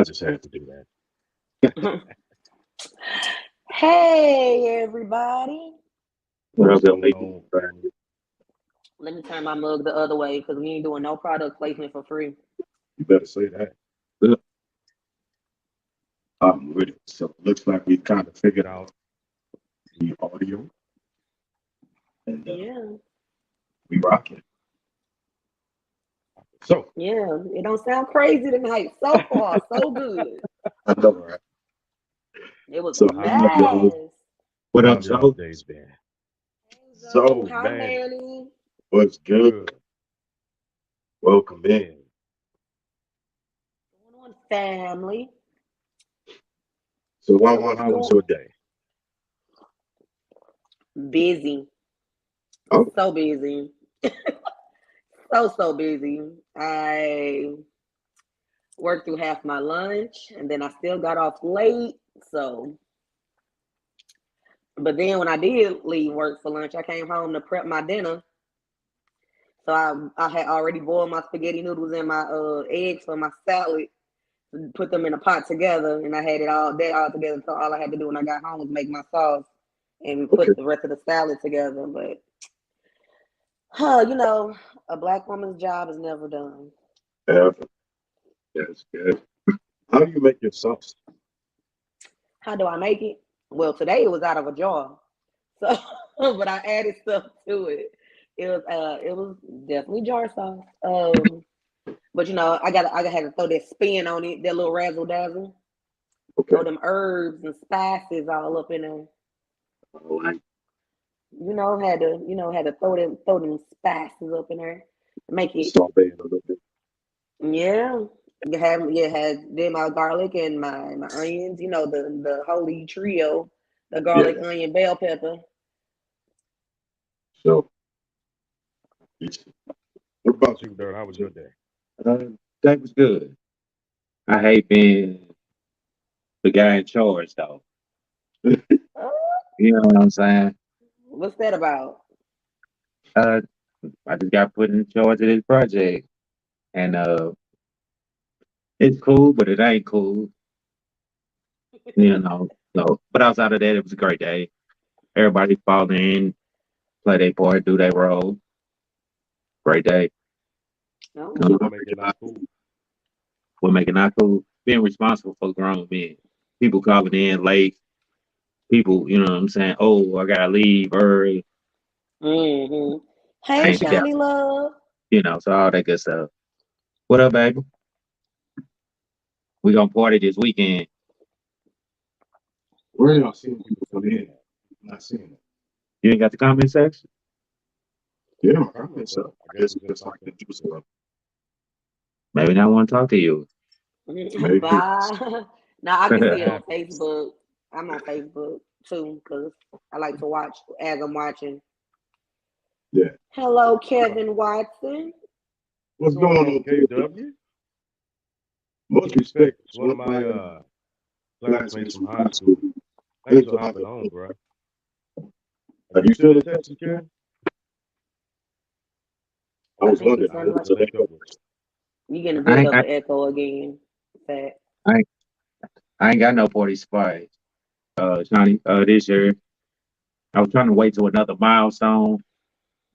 I just had to do that. Hey, everybody. What's What's going going on, on, family? family? Let me turn my mug the other way because we ain't doing no product placement for free. You better say that. Look, I'm with it. So it looks like we kind of figured out the audio and Yeah, we rocking. So, yeah. It don't sound crazy tonight. So far, so good. I know, right? It was a So, so what how up, y'all? blast. what How up, have y'all Joe? days been? Hey, Zoe. So, Hi, man, Manny. what's good? Good. Welcome in. What's going on, family? So, So Wawa, what's how was going? your day? Busy. Oh, So busy. So busy. I worked through half my lunch and then I still got off late. So, but then when I did leave work for lunch, I came home to prep my dinner. So I had already boiled my spaghetti noodles and my eggs for my salad, put them in a pot together, and I had it all together. So all I had to do when I got home was make my sauce and okay. put the rest of the salad together. But huh, a black woman's job is never done. Ever. That's good. How do you make your sauce? How do I make it? Well, today it was out of a jar. So but I added stuff to it. It was definitely jar sauce. But I had to throw that spin on it, that little razzle dazzle. Okay. Throw them herbs and spices all up in there. All right. Had to throw them spices up in there. Make it, Saute it a little bit. yeah. Had then my garlic and my onions, the holy trio, the Yeah. garlic, onion, bell pepper. So, what What about about you, you, Dirk? Dirt? How How was was your your day? day? That was good. I hate being the guy in charge, though. Oh, You know what I'm saying? what's that about? Uh, I just got put in charge of this project, and it's cool, but it ain't cool. You know. So, but outside of that, it was a great day. Everybody fall in, play their part, do their role. Great day. Oh, So, What what make make it it not not cool? cool? What make it not cool? Being responsible for grown men. People calling in late. People, you know what I'm saying? Oh, I gotta leave early. hmm. I Hey, ain't got, Shiny Love. so all that good stuff. What up, baby? We gonna party this weekend. Where y'all seeing people come in at? I'm not seeing it. You ain't got the comment section? Yeah, my Comments comments up. up. I I guess guess it's it's just just like like the the juice juice up. up. Maybe not want to talk to you. Maybe. Bye. Now I can What see it on happens? Facebook. I'm on Facebook too because I like to watch as I'm watching. Yeah. Hello, What Kevin Watson. what's What's going going on, on, kid? KW? Most Most respect. respect. It's It's one one of of my my classmates classmates from from high high school. school. Thanks Thanks for for hopping hopping on, on. bro. Are Are you you still still in in Texas, Texas, Karen? Karen? I I was think wondering he's I what sounding had like to was the link echo up with was. you getting a I bit ain't of I, an echo again. Fat. I ain't I ain't got no 40 spice. Johnny, this year I was trying to wait till another milestone,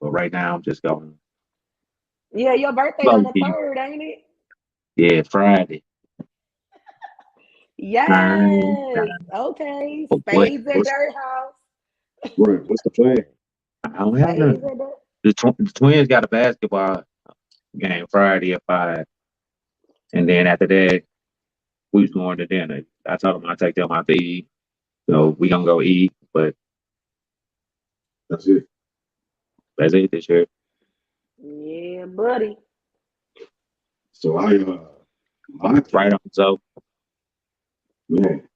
but right now I'm just going Yeah, your birthday low on the key. third, ain't it? Yeah, Friday. Turn Yes. down. Okay. But what? Spades at What's Dirt House. right? What's the plan? I don't have Spades nothing. at Dirt. The Twins got a basketball game Friday at 5, and then after that we was going to dinner. I told them I'd take them out to eat, so we gonna go eat. But That's it. that's it this year. Yeah, buddy. So I my Right take, on. So man,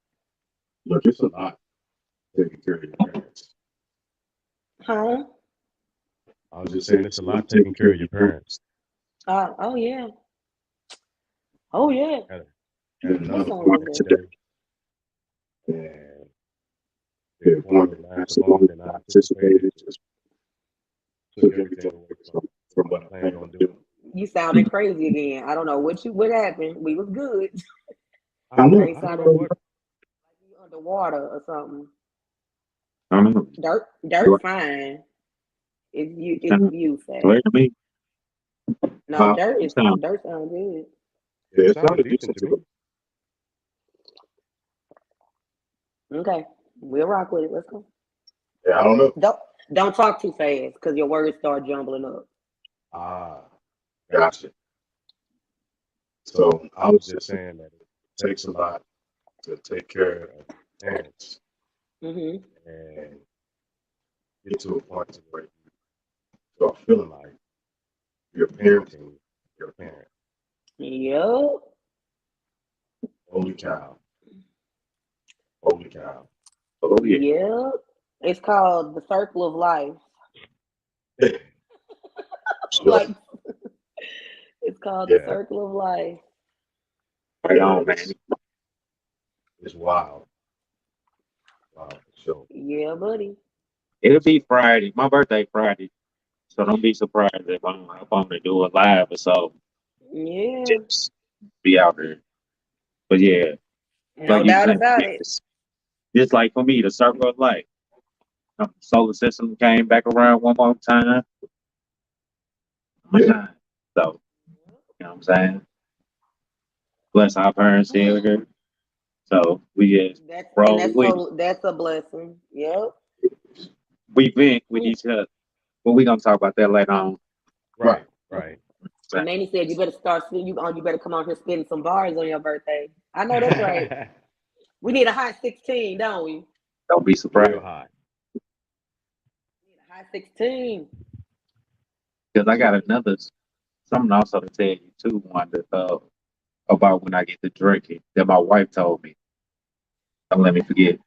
look, it's a lot taking care of your parents. Huh? I I was was just just saying saying it's a it's a lot lot taking taking care care of of your your parents. parents. Oh yeah. Oh yeah. Had, And had What another song was client that? today, and and the the appointment appointment lasted lasted longer longer than than I I anticipated. anticipated. Just Just took took everything everything away away from from what I what I planned planned on on doing. doing. You sounded crazy again. I don't know what happened. We was good. I know. They I sounded know. like you underwater or something. I don't know. Dirt fine. If you say. Clear to me. No, You sound, dirt sound good. yeah, It it sounded sounded decent decent to to me. me. Okay. We'll rock with it. Let's go. Yeah, I don't know. Don't don't talk too fast because your words start jumbling up. Ah, Gotcha. So I I was was just just saying saying that it it takes a lot to take care of parents Hmm. and get to a point to where you start feeling feeling like like your parents, parenting your your parent. Yep. holy cow, holy cow. Oh yeah. Yep. It's called the circle of life. So, Like it's called the yeah, circle of life. Right on, man. it's wild. Wow, for sure. Yeah, buddy. It'll be Friday. My birthday Friday. So don't be surprised if I'm gonna do a live or so. Yeah. Just be out there. But yeah, No like you doubt saying, about it. it's just like for me, the circle of life. Solar system came back around one more time. Yeah, So, you know what I'm saying? Bless our parents still here. So we just roll with it. That's a blessing. Yep. We vent with each other. But we gonna talk about that later on. right. Right, right. So, Manny said you better start spitting. You better come out here spitting some bars on your birthday. I know that's right. We need a high 16, don't we? don't be Real surprised. high. We need a high 16. Because I got another something also to tell you too, Wanda, about when I get to drinking that my wife told me. Don't let me forget.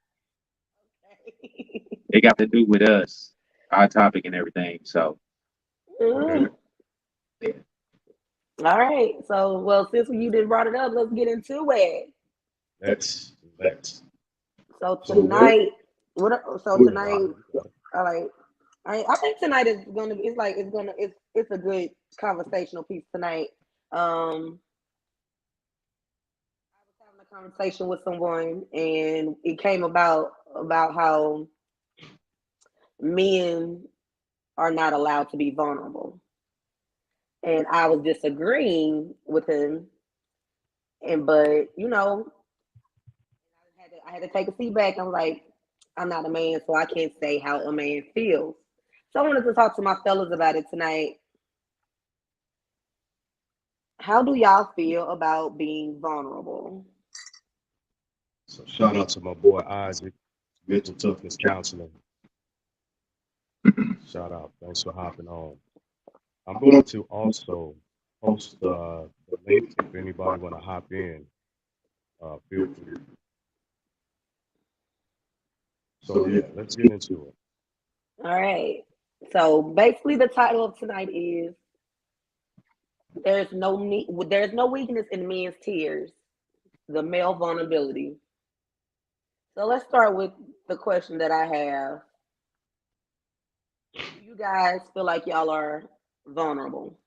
It got to do with us, our topic and everything. So Mm. Okay. yeah. All right. So, well, since you did brought it up, let's get into it. Let's. So So where tonight, so we tonight, rock. I like. I think tonight is gonna be. It's like it's a good conversational piece tonight. I was having a conversation with someone, and it came about how men are not allowed to be vulnerable, and I was disagreeing with him. And but I had to take a seat back. I'm like, I'm not a man, so I can't say how a man feels. So I wanted to talk to my fellas about it tonight. How do y'all feel about being vulnerable? So Shout shout out out to to my boy Isaac, mental mental toughness toughness counselor. counseling. Shout out. Thanks for hopping on. I'm I'm going going to to also also post post the link if anybody want to hop in. Feel feel free. free. So So yeah, yeah, let's let's get get into it. All right. So basically, the title of tonight is there's no weakness in men's tears, the male vulnerability. So let's start with the question that I have. Do you guys feel like y'all are vulnerable?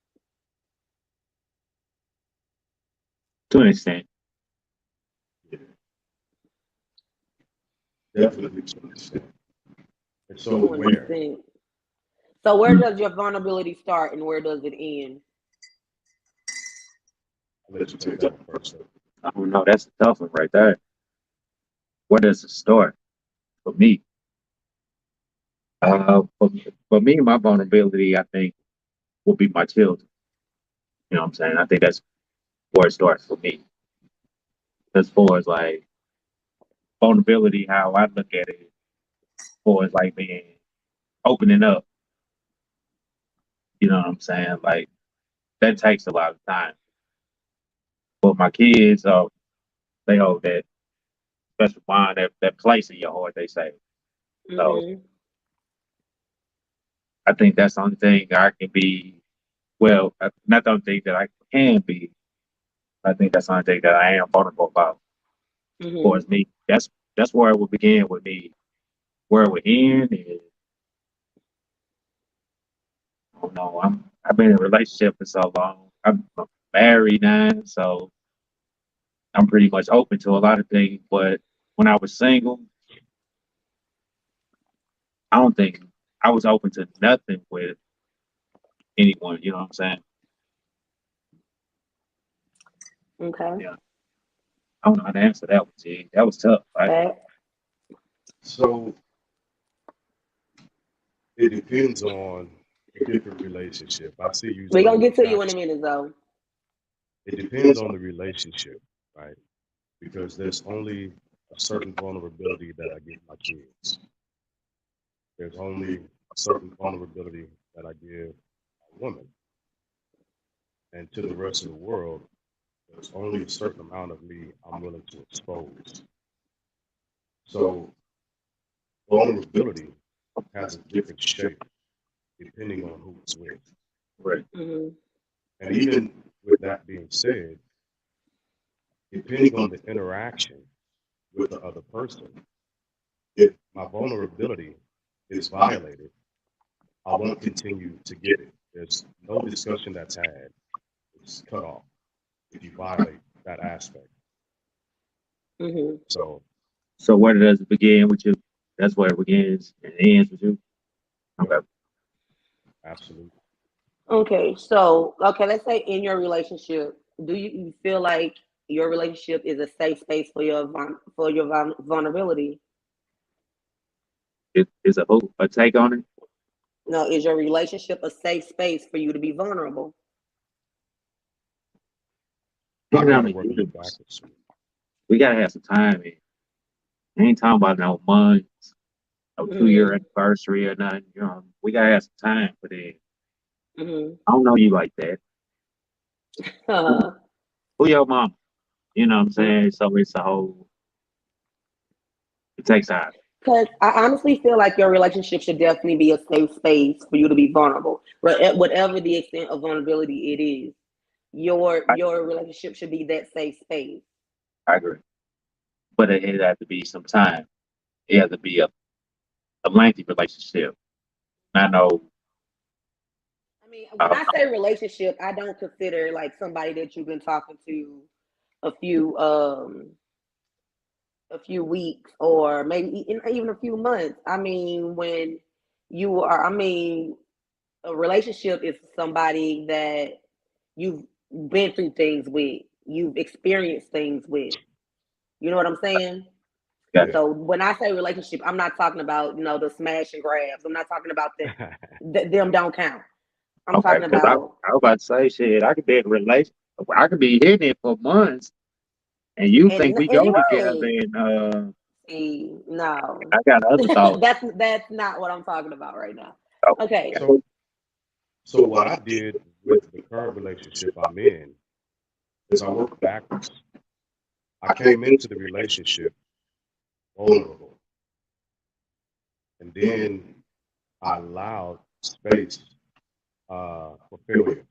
To an extent. yeah, definitely to understand. And So so To an where where? extent. So where Mm, does your vulnerability start and where does it end? I'll I'll let let you you take take that that one one first. first. I don't know. That's a tough one right there. Where does it start for me? For me, my vulnerability, I think, will be my children. You know what I'm saying? I think that's where it starts for me. As far as like vulnerability, how I look at it, as far as like being opening up, you know what I'm saying? Like that takes a lot of time. But my kids, they hold that special bond, that place in your heart, they say. So Mm-hmm. I think that's the only thing I can be, well, not the only thing that I can be. I think that's the only thing that I am vulnerable about. For Mm-hmm. me, that's where it would begin with me. Where it would end is, I don't know. I've been in a relationship for so long. I'm married now, so I'm pretty much open to a lot of things. But when I was single, I don't think I was open to nothing with anyone. You know what I'm saying? Okay. Yeah. I don't know how to answer that one, G. That was tough. Back. So it depends on a different relationship. I see you We're gonna saying get to you got in a minute though. it depends on the relationship, right? Because there's only a certain vulnerability that I give my kids. There's only a certain vulnerability that I give a woman. And to the rest of the world, there's only a certain amount of me I'm willing to expose. So vulnerability has a different shape depending on who it's with. Right. Hmm. And even with that being said, depending on the interaction with the other person, if my vulnerability is violated, I won't continue to give it. There's no discussion that's had. It's cut off if you violate that aspect. Hmm. So So where does it begin with you? That's where it begins and ends with you. Okay. absolutely. Okay. So, okay, let's say in your relationship, do you feel like your relationship is a safe space for your vulnerability? It is a take on it. No, is your relationship a safe space for you to be vulnerable? I Depending on gotta the work this universe. backwards. We gotta have some time. I ain't talking about no months, no 2 year Hmm. anniversary or nothing. You know, we gotta have some time for that. Hmm. I don't know you like that. Who, who your mom? You know what I'm saying? So it's a whole. It takes time. Because I honestly feel like your relationship should definitely be a safe space for you to be vulnerable, whatever the extent of vulnerability it is. Your relationship should be that safe space. I agree, but it has to be some time. It has to be a lengthy relationship. I know. I mean, when Uh, I say relationship, I don't consider like somebody that you've been talking to a few um a few weeks or maybe even a few months. I mean, when you are, I mean, a relationship is somebody that you've been through things with, you've experienced things with. You know what I'm saying? got Yeah. So when I say relationship, I'm not talking about the smash and grabs. I'm not talking about that. Them don't count. I'm okay, talking because I about was about to say shit. I could be in a relationship. I could be hitting it for months, and you think we and go you're together, right. and See, no, I got other thoughts. that's not what I'm talking about right now. So, Okay. So so what I did with the current relationship I'm in is I worked backwards. I came into the relationship vulnerable, and then I allowed space for failure,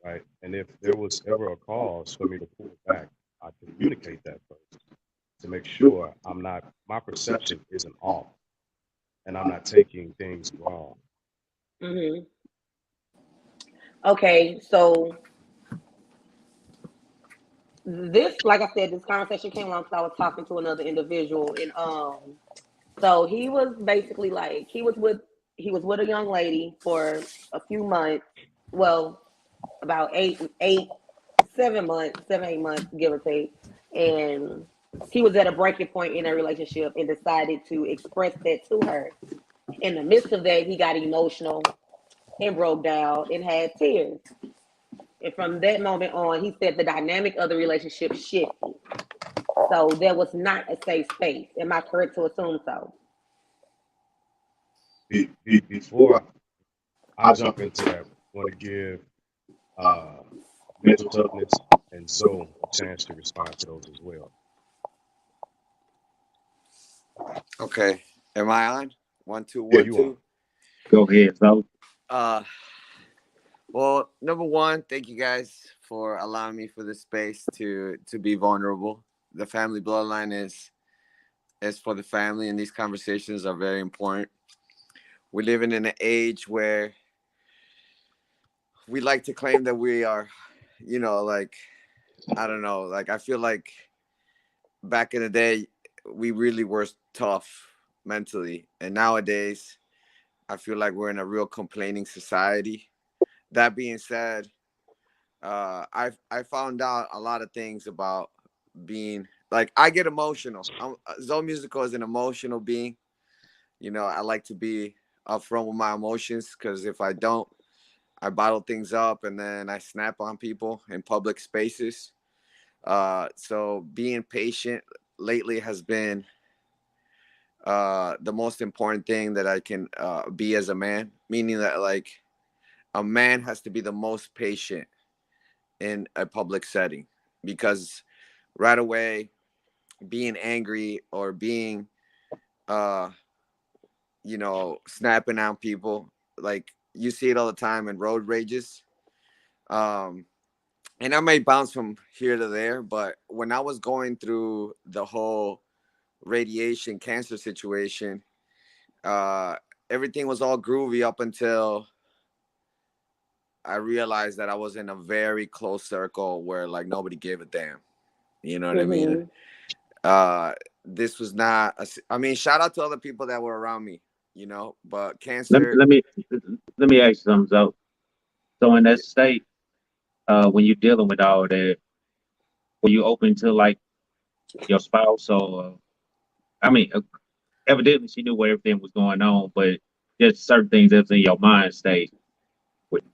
right? And if there was ever a cause for me to pull back, I communicate that first to make sure my perception isn't off and I'm not taking things wrong. Hmm. Okay, so this, like I said, this conversation came along because I was talking to another individual, and so he was basically like he was with a young lady for a few months, well, about 7 months, 7 8 months, give or take, and he was at a breaking point in their relationship and decided to express that to her. In the midst of that, he got emotional and broke down and had tears. And from that moment on, he said the dynamic of the relationship shifted. So there was not a safe space. Am I correct to assume so? Before I jump into that, I want to give uh, mental toughness and Zoe a chance to respond to those as well. Okay. Am I on? One, two, Yeah, one, you are. two. go ahead. So, Uh well, number one, thank you guys for allowing me for this space to be vulnerable. The family bloodline is for the family, and these conversations are very important. We're living in an age where we like to claim that we are, like I don't know. Like I feel like back in the day, we really were tough mentally, and nowadays, I feel like we're in a real complaining society. That being said, I found out a lot of things about being like I get emotional. Zoe Musical is an emotional being. You know, I like to be upfront with my emotions because if I don't, I bottle things up and then I snap on people in public spaces. So being patient lately has been the most important thing that I can be as a man, meaning that like a man has to be the most patient in a public setting because right away being angry or being uh snapping on people, like you see it all the time in road rages. um and I may bounce from here to there, but when I was going through the whole radiation cancer situation, uh everything was all groovy up until I realized that I was in a very close circle where like nobody gave a damn. You know what I mean? Mhm. Uh, this was not. I mean, shout out to other people that were around me. But cancer. Let me ask you something. So in that state, when you're dealing with all that, were you open to like your spouse or I mean, evidently she knew where everything was going on, but just certain things that's in your mind state.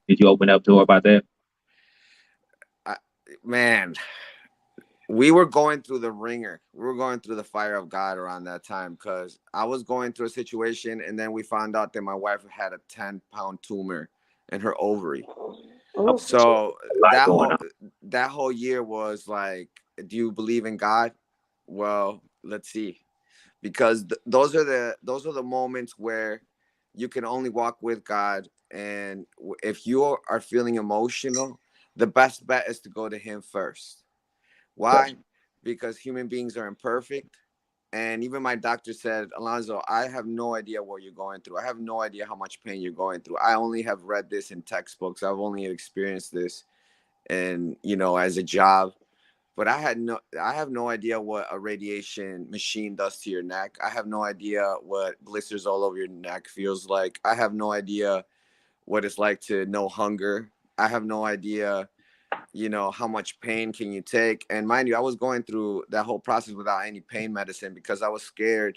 Did you open up to her about that? I, man, we were going through the ringer. We were going through the fire of God around that time because I was going through a situation, and then we found out that my wife had a 10-pound tumor in her ovary. Oh, So A lot that going whole on. that whole year was like, do you believe in God? Well, let's see, because those are the moments where you can only walk with God, and if you are feeling emotional, the best bet is to go to Him first. Why? Because human beings are imperfect. And even my doctor said, Alonzo, I have no idea what you're going through. I have no idea how much pain you're going through. I only have read this in textbooks. I've only experienced this and as a job. But I have no idea what a radiation machine does to your neck. I have no idea what blisters all over your neck feels like. I have no idea what it's like to know hunger. I have no idea how much pain can you take. And mind you, I was going through that whole process without any pain medicine because I was scared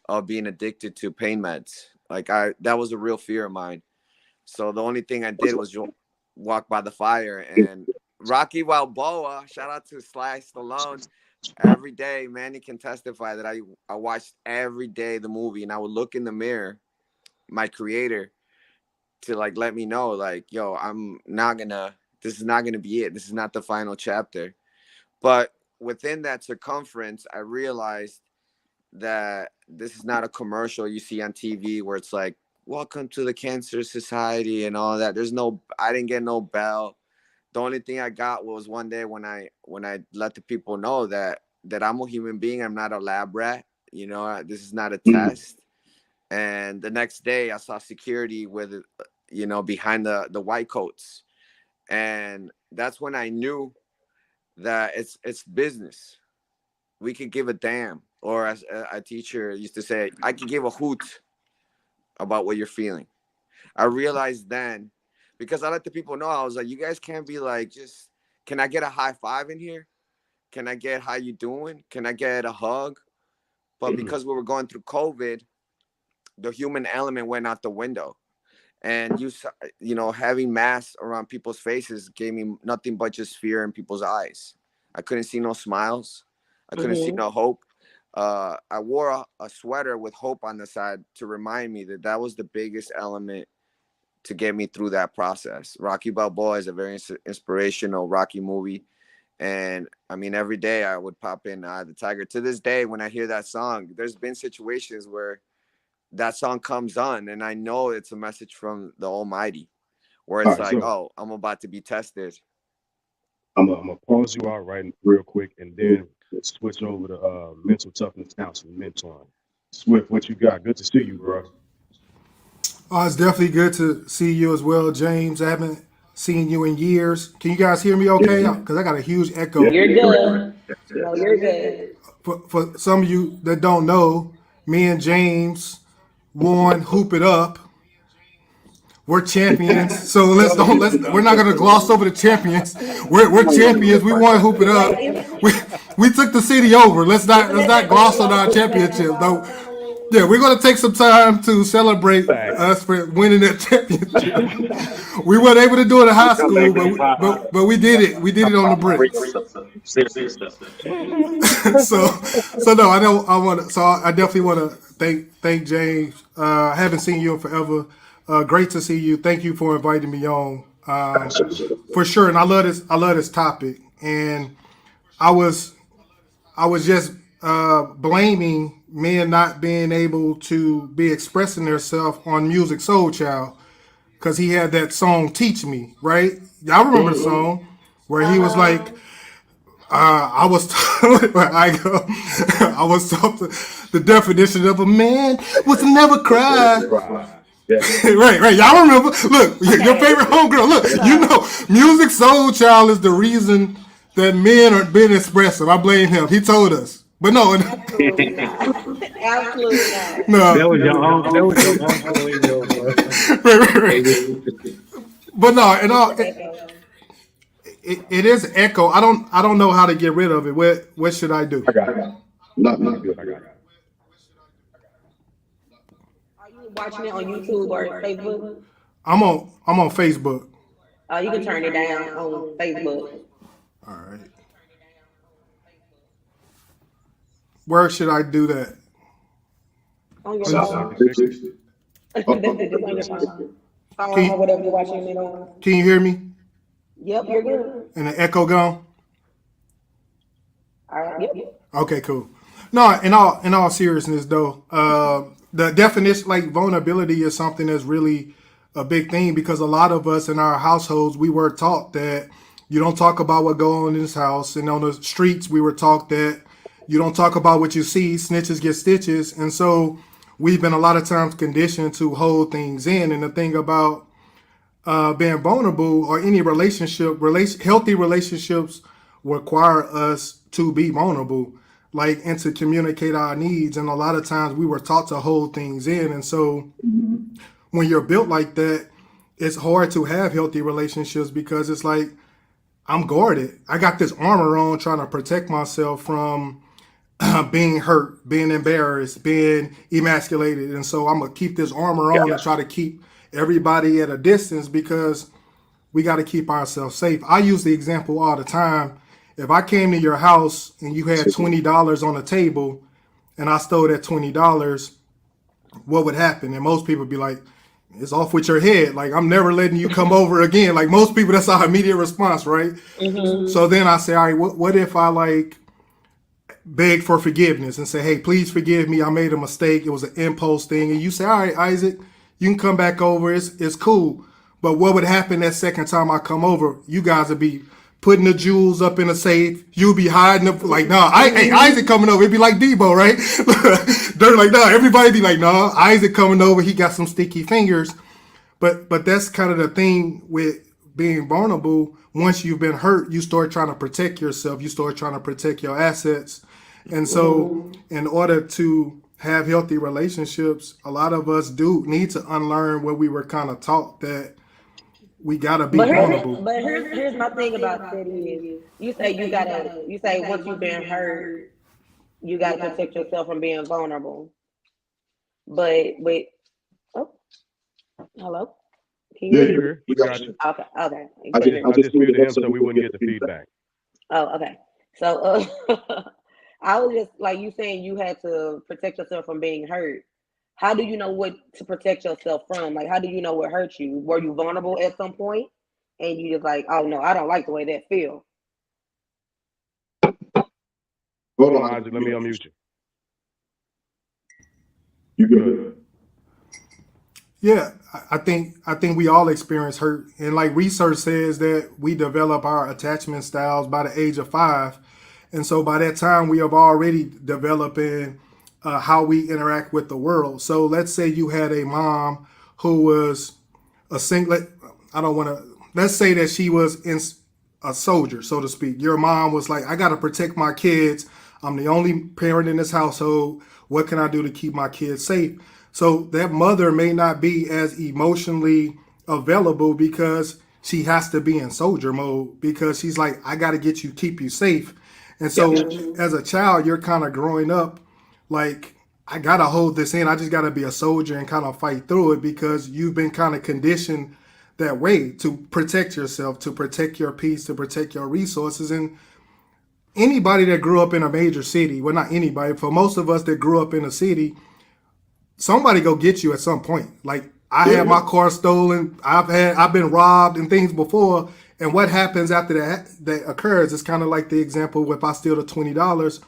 of being addicted to pain meds. Like that was a real fear of mine. So the only thing I did was walk by the fire. And Rocky Balboa, shout out to Sly Stallone, every day Manny can testify that I watched every day the movie, and I would look in the mirror, my creator, to like let me know like, yo, this is not gonna be it. This is not the final chapter. But within that circumference, I realized that this is not a commercial you see on TV where it's like, welcome to the Cancer Society and all that. I didn't get no bell. The only thing I got was one day when I let the people know that I'm a human being. I'm not a lab rat. This is not a test. And the next day I saw security with behind the white coats. And that's when I knew that it's business. We could give a damn. Or as a teacher used to say, I could give a hoot about what you're feeling. I realized then, because I let the people know, I was like, you guys can't be like, just, can I get a high five in here? Can I get how you doing? Can I get a hug? But because we were going through COVID, the human element went out the window. And having masks around people's faces gave me nothing but just fear in people's eyes. I couldn't see no smiles. I couldn't see no hope. I wore a sweater with hope on the side to remind me that was the biggest element to get me through that process. Rocky Balboa is a very inspirational Rocky movie. And I mean, every day I would pop in Eye of the Tiger. To this day, when I hear that song, there's been situations where that song comes on and I know it's a message from the Almighty, where it's like, So oh, I'm about to be tested. I'm gonna pause you out right real quick and then switch over to mental toughness counseling mentoring. Swift, what you got? Good to see you, bro. It's definitely good to see you as well, James. I haven't seen you in years. Can you guys hear me okay? Because I got a huge echo. You're good. No, you're good. For some of you that don't know, me and James won Hoop It Up. We're champions, so we're not gonna gloss over the champions. We're champions. We won Hoop It Up. We took the city over. Let's not gloss on our championship though. Yeah, we're gonna take some time to celebrate us for winning that championship. We weren't able to do it in high school, but we did it. We did it on the bricks. So no, I definitely want to thank James. I haven't seen you in forever. Great to see you. Thank you for inviting me on. For sure, and I love this topic. And I was just blaming men not being able to be expressing themselves on Music Soul Child because he had that song "Teach Me," right? Y'all remember the song where he was like, I was taught the definition of a man was to never cry. Right. Y'all remember? Look, your favorite homegirl. Look, you know, Music Soul Child is the reason that men are being expressive. I blame him. He told us. But no, Absolutely not. Absolutely not. no. That was your own. That was your own. Right. But no, and all it is echo. I don't know how to get rid of it. What should I do? I got it. Not good. I got it. Are you watching it on YouTube or Facebook? I'm on Facebook. You can turn it down on Facebook. All right. Where should I do that? On your Stop. phone. Fix it. Just on your phone. Phone or whatever you're watching it on. Can you hear me? Yep, you're good. And the echo gone? All right. Yep. Okay, cool. No, in all seriousness though, the definition like vulnerability is something that's really a big thing because a lot of us in our households we were taught that you don't talk about what goes on in this house, and on the streets we were taught that you don't talk about what you see, snitches get stitches, and so we've been a lot of times conditioned to hold things in. And the thing about being vulnerable or any healthy relationships require us to be vulnerable, like, and to communicate our needs. And a lot of times we were taught to hold things in. And so when you're built like that, it's hard to have healthy relationships because it's like, I'm guarded. I got this armor on trying to protect myself from being hurt, being embarrassed, being emasculated. And so I'm going to keep this armor on and try to keep everybody at a distance because we got to keep ourselves safe. I use the example all the time. If I came to your house and you had $20 on the table and I stole that $20, what would happen? And most people would be like, it's off with your head. Like, I'm never letting you come over again. Like most people, that's our immediate response, right? Mm-hmm. So then I say, all right, what if I like beg for forgiveness and say, hey, please forgive me. I made a mistake. It was an impulse thing. And you say, all right, Isaac, you can come back over. It's cool. But what would happen that second time I come over? You guys would be putting the jewels up in a safe. You'll be hiding up like, nah, hey, Isaac coming over. It'd be like Debo, right? They're like, nah, everybody be like, nah, Isaac coming over. He got some sticky fingers. But that's kind of the thing with being vulnerable. Once you've been hurt, you start trying to protect yourself. You start trying to protect your assets. And so in order to have healthy relationships, a lot of us do need to unlearn what we were kind of taught, that we gotta be vulnerable. But here's my thing about that is you say once you've been hurt, you gotta protect yourself from being vulnerable. But hello? Can you hear me? We got you. Okay. I just muted him so we wouldn't get the feedback. Oh, okay. So I was just like you saying you had to protect yourself from being hurt. How do you know what to protect yourself from? Like, how do you know what hurt you? Were you vulnerable at some point and you just like, oh no, I don't like the way that feels? Hold on, Isaac, let me unmute you. You good? Yeah, I think we all experience hurt, and like research says that we develop our attachment styles by the age of 5, and so by that time we have already developing how we interact with the world. So let's say you had a mom who was a single. I don't want to let's say that she was in a soldier, so to speak. Your mom was like, I got to protect my kids. I'm the only parent in this household. What can I do to keep my kids safe? So that mother may not be as emotionally available because she has to be in soldier mode because she's like, I got to get you, keep you safe. And so as a child, you're kind of growing up like, I got to hold this in. I just got to be a soldier and kind of fight through it because you've been kind of conditioned that way to protect yourself, to protect your peace, to protect your resources. And anybody that grew up in a major city, well, not anybody, for most of us that grew up in a city, somebody go get you at some point. Like I had my car stolen. I've been robbed and things before. And what happens after that occurs is kind of like the example, if I steal the $20,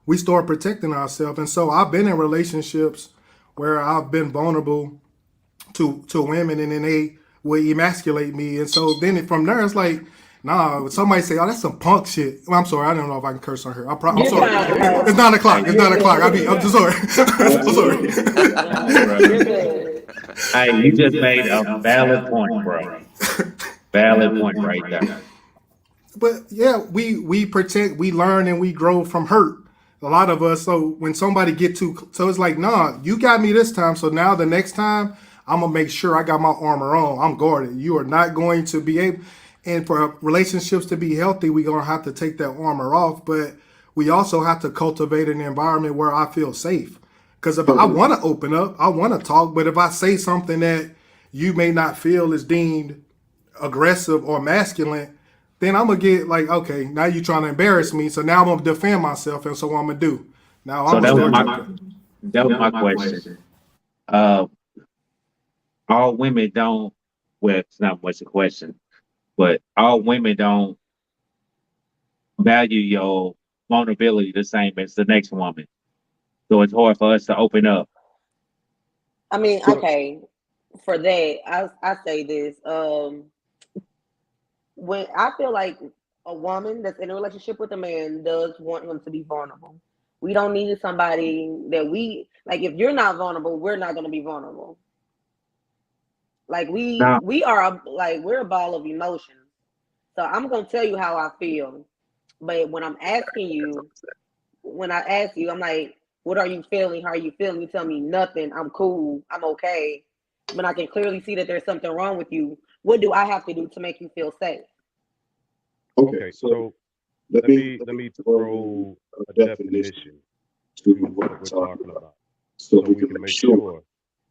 we start protecting ourselves. And so I've been in relationships where I've been vulnerable to women and then they would emasculate me. And so then from there, it's like, nah, somebody say, oh, that's some punk shit. Well, I'm sorry. I don't know if I can curse on here. I'm You're sorry. fine. It's 9 o'clock. It's 9 o'clock. I'm just sorry. I'm sorry. You're good. Hey, you just made a valid point, bro. Valid point right there. But yeah, we protect, we learn, and we grow from hurt. A lot of us. So when somebody get too, so it's like, nah, you got me this time. So now the next time, I'm gonna make sure I got my armor on. I'm guarded. You are not going to be able. And for relationships to be healthy, we're gonna have to take that armor off. But we also have to cultivate an environment where I feel safe. Because if I want to open up, I want to talk. But if I say something that you may not feel is deemed aggressive or masculine, then I'm gonna get like, okay, now you're trying to embarrass me, so now I'm gonna defend myself, and so what I'm gonna do. Now So I'm that was gonna my start that was my question. All women don't. Well, it's not much a question, but all women don't value your vulnerability the same as the next woman. So it's hard for us to open up. I mean, okay, for that, I say this. When I feel like a woman that's in a relationship with a man does want him to be vulnerable. We don't need somebody that we like. If you're not vulnerable, we're not going to be vulnerable. Like Now, we are like we're a ball of emotions. So I'm gonna tell you how I feel. But when I'm asking you, when I ask you, I'm like, what are you feeling? How are you feeling? You tell me nothing. I'm cool. I'm okay. When I can clearly see that there's something wrong with you, what do I have to do to make you feel safe? Okay, so let me throw a definition to what we're talking about, so we can make sure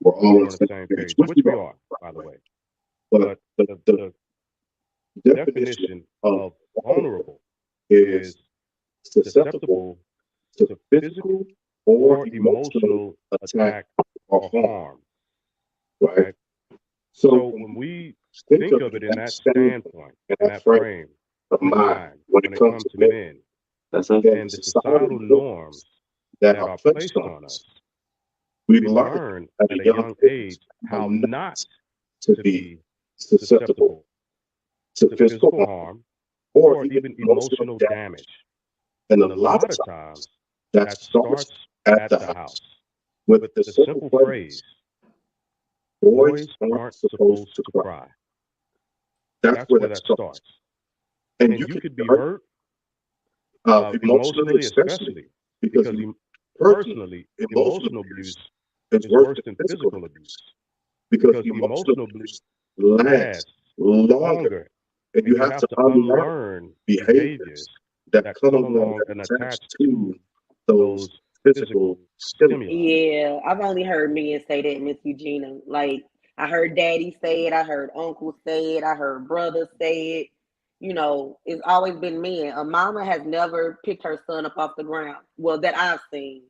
we're all we're on the same page, which we are, by the way. But the definition of vulnerable is susceptible to physical or emotional attack or harm, right? So when we think of it in that standpoint, in that frame of mind, when it comes to men that's and okay. the societal norms that are placed on us, we learn at a young age how not to be susceptible to physical harm or even emotional damage. And a lot of times that starts at the house with the simple phrase, boys aren't supposed to cry. That's where that starts. And you could be hurt emotionally, especially because personally, emotional abuse is worse than physical abuse, because emotional abuse lasts longer, and you have to unlearn behaviors that come along and attach to those physical stimuli. Yeah, I've only heard men say that, Miss Eugenia. Like I heard daddy say it, I heard uncle say it, I heard brother say it. You know, it's always been men. A mama has never picked her son up off the ground. Well, that I've seen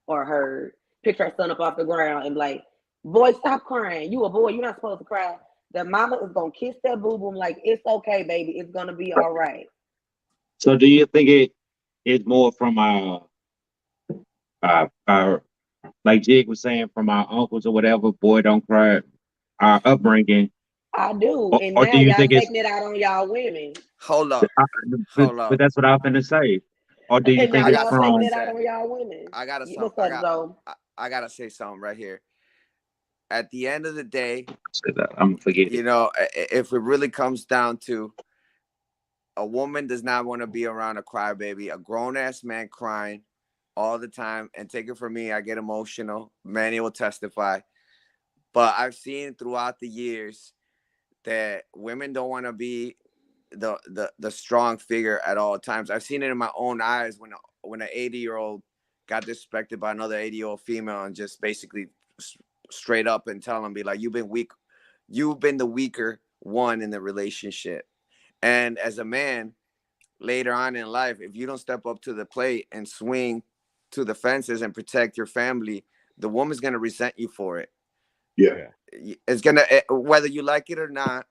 or heard. Picked her son up off the ground and be like, boy, stop crying. You a boy, you're not supposed to cry. The mama is gonna kiss that boo boo like it's okay, baby. It's gonna be all right. So do you think it is more from our like Jig was saying, from our uncles or whatever, boy don't cry, our upbringing, I do. And or now do you y'all think it's taking it out on y'all women. Hold up. Hold up. but that's what I'm finna say. Or do you And now think it's y'all from taking it out on y'all women. I gotta What's up, though? I gotta say something right here. at the end of the day, I'm gonna forget you it. know, if it really comes down to, a woman does not want to be around a crybaby, a grown ass man crying all the time. And take it from me, I get emotional. Manny will testify. But I've seen throughout the years that women don't want to be the strong figure at all times. I've seen it in my own eyes when an 80-year-old got disrespected by another 80-year-old female and just basically straight up and tell them, be like, you've been weak, you've been the weaker one in the relationship. And as a man, later on in life, if you don't step up to the plate and swing to the fences and protect your family, the woman's gonna resent you for it. Yeah. It's gonna, whether you like it or not,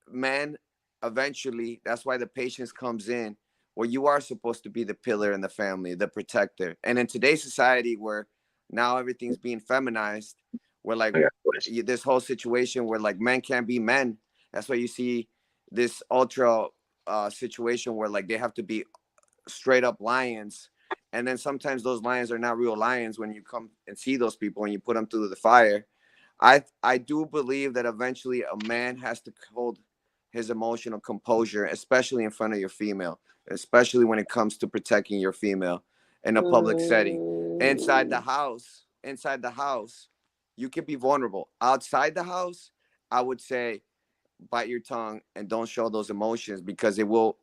man, eventually, that's why the patience comes in, where you are supposed to be the pillar in the family, the protector. And in today's society, where now everything's being feminized, where like I got a question. this whole situation where like men can't be men. That's why you see this ultra situation where like they have to be straight up lions. And then sometimes those lions are not real lions when you come and see those people and you put them through the fire. I do believe that eventually a man has to hold his emotional composure, especially in front of your female, especially when it comes to protecting your female in a public setting. Inside the house, you can be vulnerable. Outside the house, I would say bite your tongue and don't show those emotions, because it will,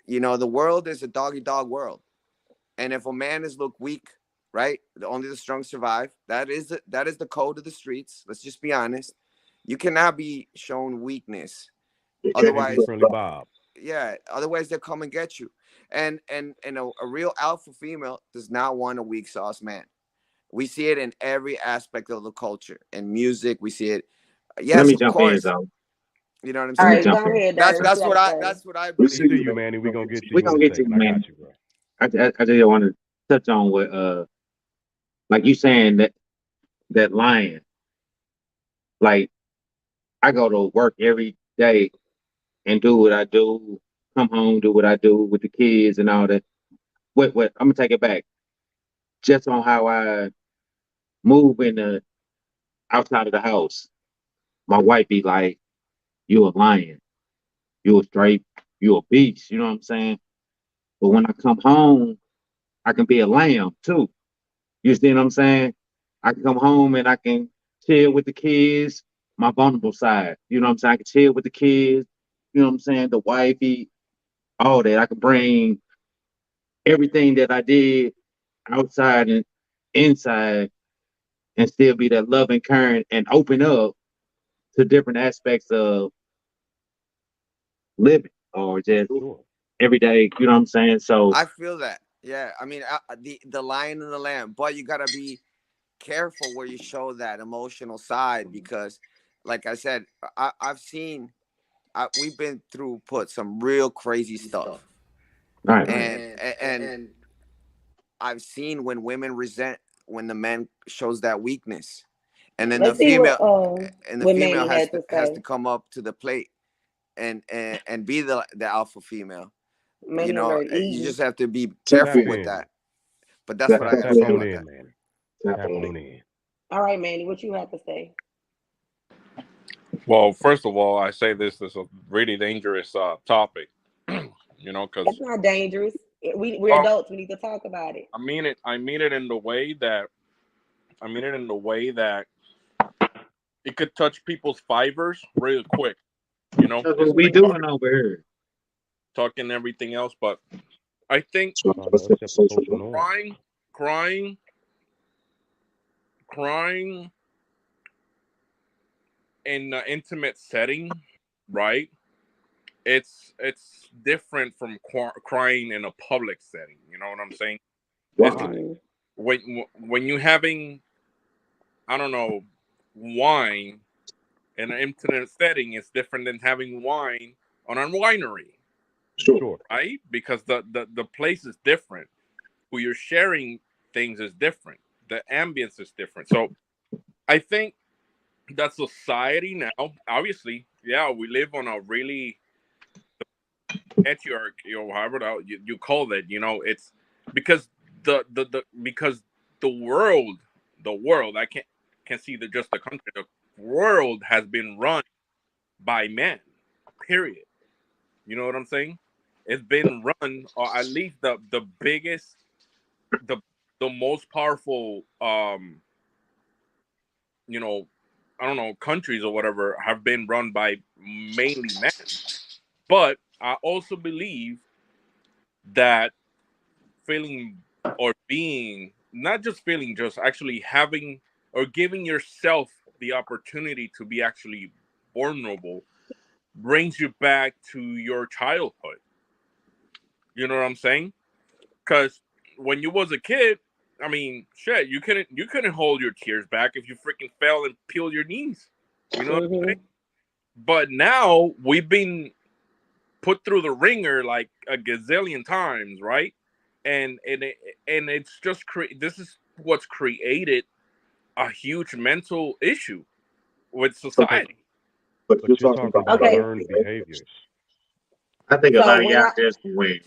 you know, the world is a doggy dog world. And if a man is look weak, right, only the strong survive. That is the code of the streets. Let's just be honest. You cannot be shown weakness. Otherwise, Friendly Bob. yeah, otherwise they'll come and get you. And a real alpha female does not want a weak sauce man. We see it in every aspect of the culture. In music, we see it. Let Yes, me of jump in, course. so You know what I'm All let me saying? right, jump go in. ahead, That's Dirk. What you gotta say? that's what I We believe. see See you, you, Manny. We're gonna get to We're you gonna in a get to you, second. I man. got you, bro. I just want to touch on what like you saying that lion. Like I go to work every day and do what I do, come home, do what I do with the kids and all that. What I'm gonna take it back. Just on how I move in the outside of the house. My wife be like, you a lion, you a straight, you a beast, you know what I'm saying? But when I come home, I can be a lamb too. You see what I'm saying? I can come home and I can chill with the kids, my vulnerable side. You know what I'm saying? I can chill with the kids, you know what I'm saying? The wifey, all that. I can bring everything that I did outside and inside and still be that loving, caring, and open up to different aspects of living or just Sure. every day. You know what I'm saying? So, I feel that. Yeah, I mean, the lion and the lamb, but you gotta be careful where you show that emotional side, because, like I said, I've seen, we've been through put some real crazy stuff, all right. and I've seen when women resent when the man shows that weakness, and then Let's see the what female Manny had to has say. to come up to the plate and be the alpha female. You Manny know, very you eager. just have to be Tap careful Tap with in. that. But that's what I Tap have to Tap say on about in, that. man. Tap Tap on on it. in. All right, Manny, what you have to say? Well, first of all, I say this is a really dangerous topic, you know, It's because not dangerous. We're well, adults. We need to talk about it. I mean it. I mean it in the way that it could touch people's fibers real quick. You know, That's this what we thing about doing over here. talking and everything else, but I think so Oh, let's no, set it's the just a social social norm. norm. crying in an intimate setting, right? It's different from crying in a public setting. You know what I'm saying? It's Why? Mhm. when you having, I don't know, wine in an intimate setting is different than having wine on a winery, Sure. Sure. right? Because the place is different. Who you're sharing things is different. The ambience is different. So I think that society now, obviously, yeah, we live on a really patriarchy, or however you call it. You know, it's because because the world, I can see that just the country, the world has been run by men. Period. You know what I'm saying? It's been run, or at least the biggest, the most powerful, you know, I don't know, countries or whatever have been run by mainly men. But I also believe that feeling or being, not just feeling, just actually having or giving yourself the opportunity to be actually vulnerable brings you back to your childhood. You know what I'm saying? Because when you was a kid, I mean, shit, you couldn't hold your tears back if you freaking fell and peeled your knees. You know what I'm saying? But now we've been put through the ringer like a gazillion times, right? And it's just this is what's created a huge mental issue with society. But But you're talking about Okay. learned behaviors. I think a So lot of when y'all I- just went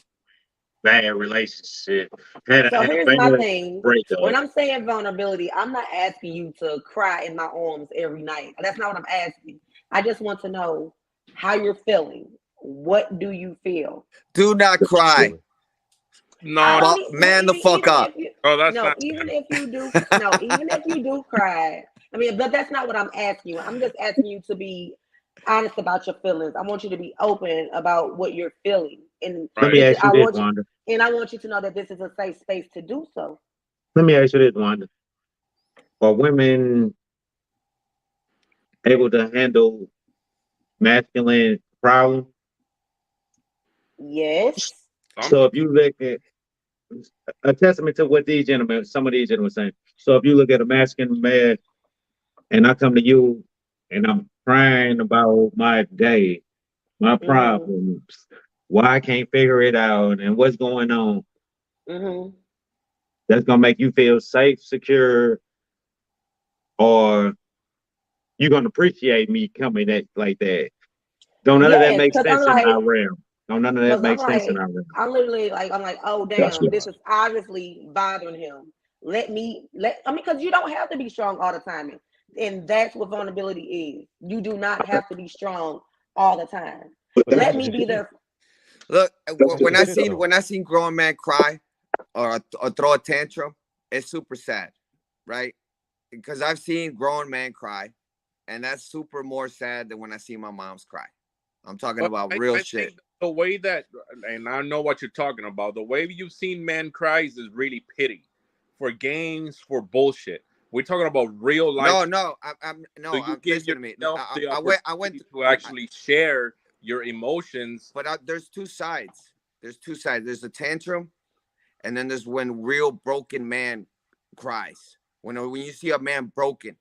bad relationship. Had So a here's my bad thing. breakup. When I'm saying vulnerability, I'm not asking you to cry in my arms every night. That's not what I'm asking. I just want to know how you're feeling. What do you feel? Do not cry. No, I Fuck, don't need- man the fuck even up. if you- oh, that's no, not. even if you do, no, even if you do cry. I mean, but that's not what I'm asking you. I'm just asking you to be honest about your feelings. I want you to be open about what you're feeling, and Let me ask you I this, want you, Wanda. and I want you to know that this is a safe space to do so. Let me ask you this, Wanda. Are women able to handle masculine problems? Yes. So if you look at a testament to what some of these gentlemen are saying. So if you look at a masculine man and I come to you and I'm crying about my day, my problems, why I can't figure it out and what's going on, that's gonna make you feel safe, secure, or you're gonna appreciate me coming at like that. Don't none of that Yes, make 'cause sense I'm in our like, realm. Don't none of that because make I'm sense in like, our realm. I'm literally like, I'm like, oh That's damn, what- this is obviously bothering him. I mean, because you don't have to be strong all the time, and that's what vulnerability is. You do not have to be strong all the time. But Let that's me be there. Look, when the I shit, seen though. when I seen grown man cry or throw a tantrum, it's super sad, right? Because I've seen grown men cry, and that's super more sad than when I see my mom's cry. I'm talking But about I real think shit. the way that, and I know what you're talking about, the way you've seen men cries is really pity for games, for bullshit. We're talking about real life. No, So you give listen to me. yourself the I opportunity went to actually share your emotions. but there's two sides. There's two sides. There's a tantrum, and then there's when real broken man cries. When you see a man broken,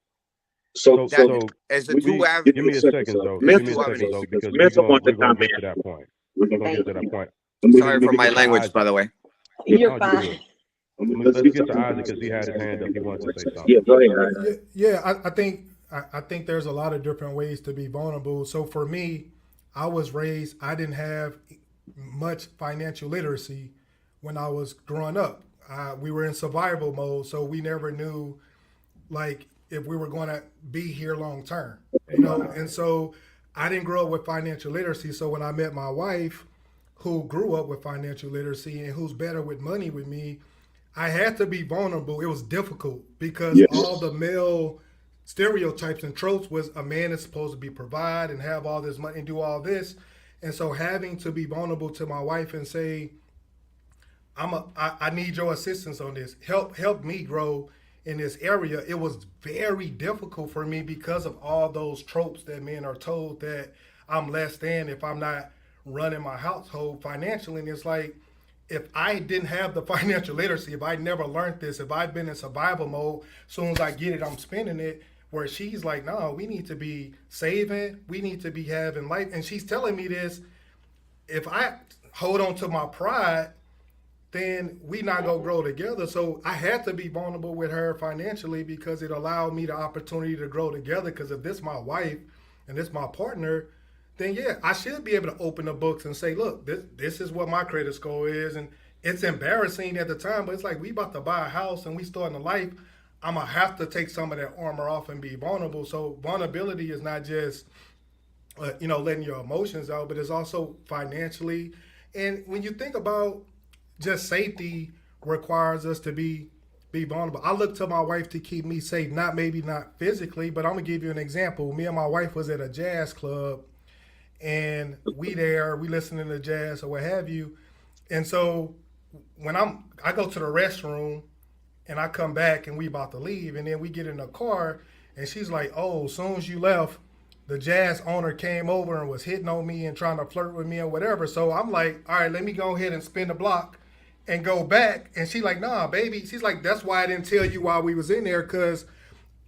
So as a we- two give average. Give me a second, though. Mental Give me a second, avenues. though, Because because mental want we're to gonna come get to in. that point. we're We're gonna gonna get to that point. Sorry for my get to language, Isaac. by the way. You're No, fine. good. Let's get to Isaac because he had his hand up. He wanted to say something. Yeah, go ahead. I think there's a lot of different ways to be vulnerable. So for me, I was raised, I didn't have much financial literacy when I was growing up. We were in survival mode, so we never knew like if we were going to be here long term, and so I didn't grow up with financial literacy. So when I met my wife, who grew up with financial literacy and who's better with money with me, I had to be vulnerable. It was difficult because Yes. all the male stereotypes and tropes was a man is supposed to be provide and have all this money and do all this. And so having to be vulnerable to my wife and say, I need your assistance on this. Help me grow in this area. It was very difficult for me because of all those tropes that men are told that I'm less than if I'm not running my household financially. And it's like, if I didn't have the financial literacy, if I never learned this, if I've been in survival mode, as soon as I get it, I'm spending it. Where she's like, no, we need to be saving, we need to be having life. And she's telling me this, if I hold on to my pride, then we not gonna grow together. So I had to be vulnerable with her financially because it allowed me the opportunity to grow together. Because if this my wife and this my partner, then yeah, I should be able to open the books and say, look, this is what my credit score is. And it's embarrassing at the time, but it's like we about to buy a house and we starting a life. I'm gonna have to take some of that armor off and be vulnerable. So vulnerability is not just letting your emotions out, but it's also financially. And when you think about just safety requires us to be vulnerable. I look to my wife to keep me safe, maybe not physically, but I'm gonna give you an example. Me and my wife was at a jazz club, and we listening to jazz or what have you. And so when I go to the restroom and I come back and we about to leave, and then we get in the car and she's like, "Oh, as soon as you left, the jazz owner came over and was hitting on me and trying to flirt with me or whatever." So I'm like, "All right, let me go ahead and spin the block and go back." And she's like, "Nah, baby." She's like, "That's why I didn't tell you while we was in there, because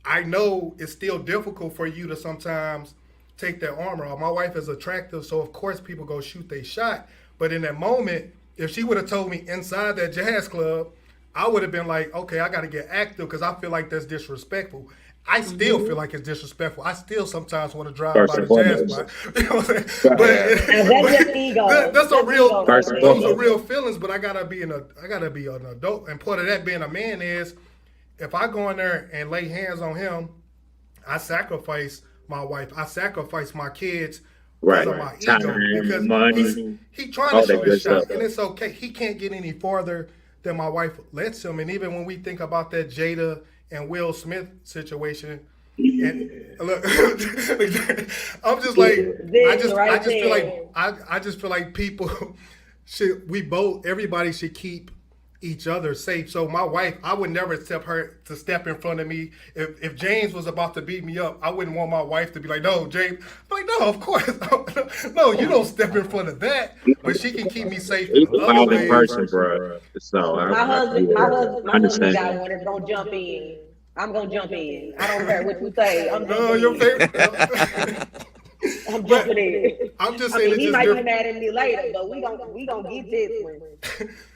I know it's still difficult for you to sometimes take that armor off. My wife is attractive, so of course people go shoot their shot. But in that moment, if she would have told me inside that jazz club, I would have been like, okay, I got to get active because I feel like that's disrespectful. I still feel like it's disrespectful. I still sometimes want to drive by the jazz spot. You know what I'm saying? But That's just ego. that's a real, First and those are foremost. real feelings. But I gotta be an adult, and part of that being a man is, if I go in there and lay hands on him, I sacrifice my wife. I sacrifice my kids because Right. of my Time, ego. Because money, he trying all to that shoot good his shot, stuff. and it's okay. He can't get any farther than my wife lets him. And even when we think about that Jada and Will Smith situation, and look, I'm just like, I just feel like people everybody should keep each other safe. So my wife, I would never accept her to step in front of me. If James was about to beat me up, I wouldn't want my wife to be like, "No, James." I'm like, "No, of course, no, you don't step in front of that." But she can keep me safe He's in a other violent ways. person, bro. So My husband understand. got one that's gonna jump in. I'm gonna jump in. I don't care what you say. I'm No, jumping your in. favorite. I'm jumping in. I'm just I saying mean, it's he just might be different. mad at me later, but we gonna get this one.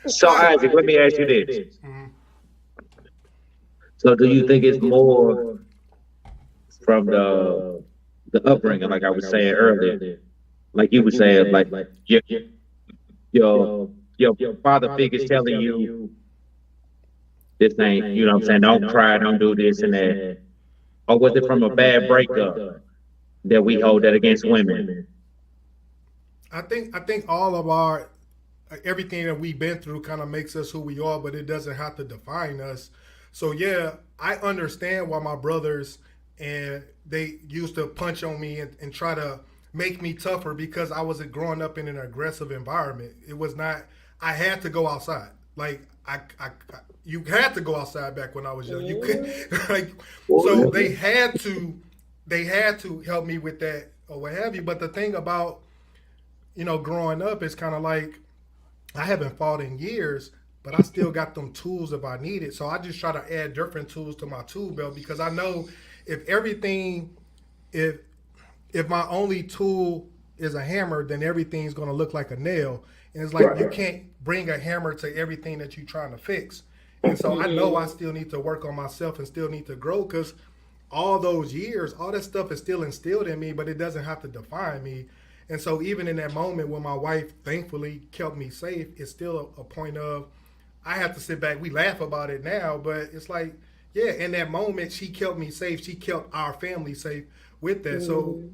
So Isaac, let me ask you this. Mhm. So do you think it's more from the upbringing, like I was saying earlier, like you were saying, like your father figure's telling you this ain't, you know what I'm saying, don't cry, don't do this and that, or was it from a bad breakup that we hold that against women? I think all of our everything that we've been through kind of makes us who we are, but it doesn't have to define us. So yeah, I understand why my brothers and they used to punch on me and try to make me tougher, because I was growing up in an aggressive environment. It was not. I had to go outside. Like you had to go outside back when I was young. You could like so they had to help me with that or what have you. But the thing about growing up is kind of like, I haven't fought in years, but I still got them tools if I need it. So I just try to add different tools to my tool belt, because I know if my only tool is a hammer, then everything's going to look like a nail. And it's like, you can't bring a hammer to everything that you're trying to fix. And so I know I still need to work on myself and still need to grow, because all those years, all that stuff is still instilled in me, but it doesn't have to define me. And so even in that moment when my wife thankfully kept me safe, it's still a point of, I have to sit back. We laugh about it now, but it's like, yeah, in that moment, she kept me safe. She kept our family safe with that. So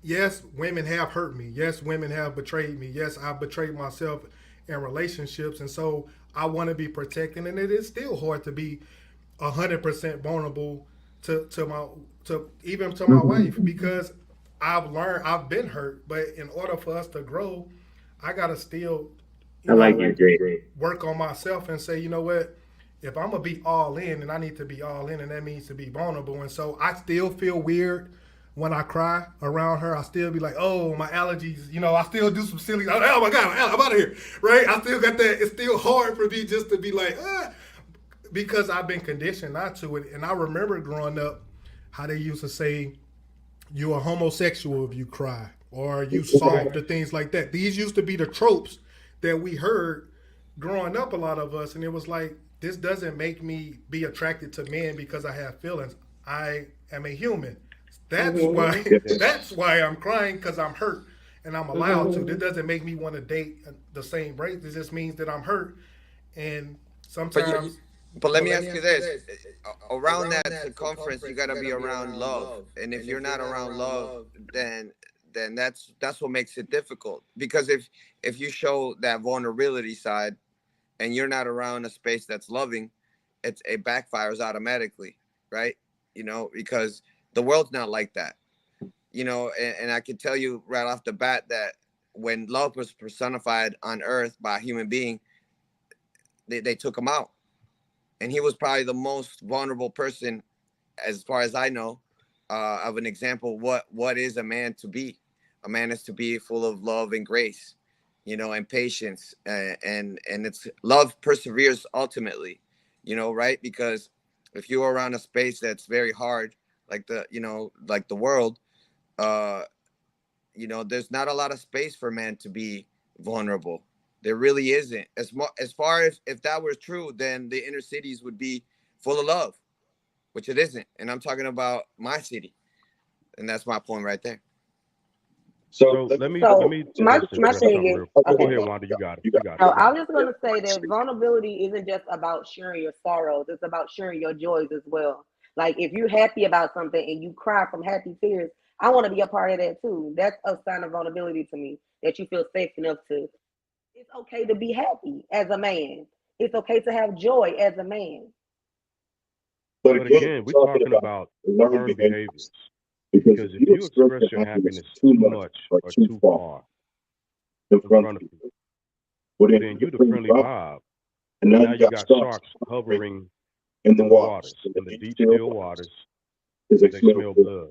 yes, women have hurt me. Yes, women have betrayed me. Yes, I've betrayed myself in relationships. And so I want to be protected. And it is still hard to be 100% vulnerable to my wife, because I've been hurt. But in order for us to grow, I got to still I like you, Jay. work on myself and say, you know what, if I'm gonna be all in, and I need to be all in, and that means to be vulnerable. And so I still feel weird when I cry around her. I still be like, oh, my allergies, I still do some silly, oh my God, I'm out of here, right? I still got that. It's still hard for me just to be like, because I've been conditioned not to it. And I remember growing up how they used to say, you're a homosexual if you cry, or you soft, or things like that. These used to be the tropes that we heard growing up, a lot of us. And it was like, this doesn't make me be attracted to men because I have feelings. I am a human. That's why I'm crying, because I'm hurt and I'm allowed to. This doesn't make me want to date the same race. This just means that I'm hurt. And sometimes But let me ask you this: around that circumference, you gotta be around love, and if you're not around love, then that's what makes it difficult. Because if you show that vulnerability side, and you're not around a space that's loving, it backfires automatically, right? Because the world's not like that. And I can tell you right off the bat that when love was personified on Earth by a human being, they took him out, and he was probably the most vulnerable person, as far as I know, of an example. What is a man to be? A man is to be full of love and grace, and patience, and it's love perseveres ultimately, right? Because if you're around a space that's very hard, like the world, uh, there's not a lot of space for man to be vulnerable. There really isn't. As far as if that were true, then the inner cities would be full of love, which it isn't. And I'm talking about my city, and that's my point right there. So let me So my just my address thing something is, real quick. Go okay. ahead, Wanda. You got it. You got it. So You got I it. was just gonna say that vulnerability isn't just about sharing your sorrows; it's about sharing your joys as well. Like if you're happy about something and you cry from happy tears, I want to be a part of that too. That's a sign of vulnerability to me. That you feel safe enough to. It's okay to be happy as a man. It's okay to have joy as a man. But But again, again, we're we're talking talking about about learned learned behaviors. behaviors. Because Because if if you you express express your your happiness happiness too too much much or or too too far far in in front of front of people, people, well, well, then then you're you the the friendly friendly vibe. vibe, And now and you now you got got sharks sharks hovering hovering in the in the waters, waters, in the in the deep, deep, still still waters, waters, because they because they smell smell blood. blood.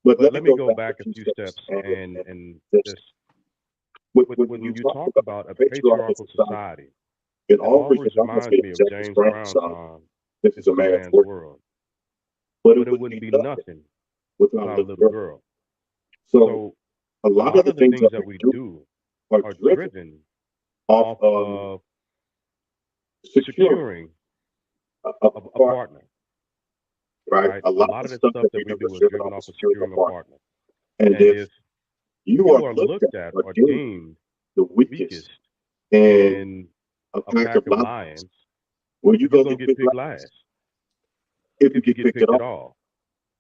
But let But me let me go go back a back a few few steps steps and and just just when you when you talk talk about about a patriarchal patriarchal society, society, it it always always reminds reminds me of me of James James Brown's Brown's song, song, "This is This a is a Man's Man's World." World. But it But it wouldn't be wouldn't be nothing nothing without a without a little little girl. girl. So So a a lot of lot the of the things that things we that we do do are are driven driven off off of of securing securing a a partner, partner, right? right? A A lot of lot the of the stuff stuff that that we we do is do is driven driven off of off of securing a securing a partner. partner. And And if if you are you are looked at looked at or or deemed deemed the the weakest weakest in in a a pack of pack of lions, lions, well, you're well, you're going to going get to get picked picked last last if you if you get get picked at picked at all, all,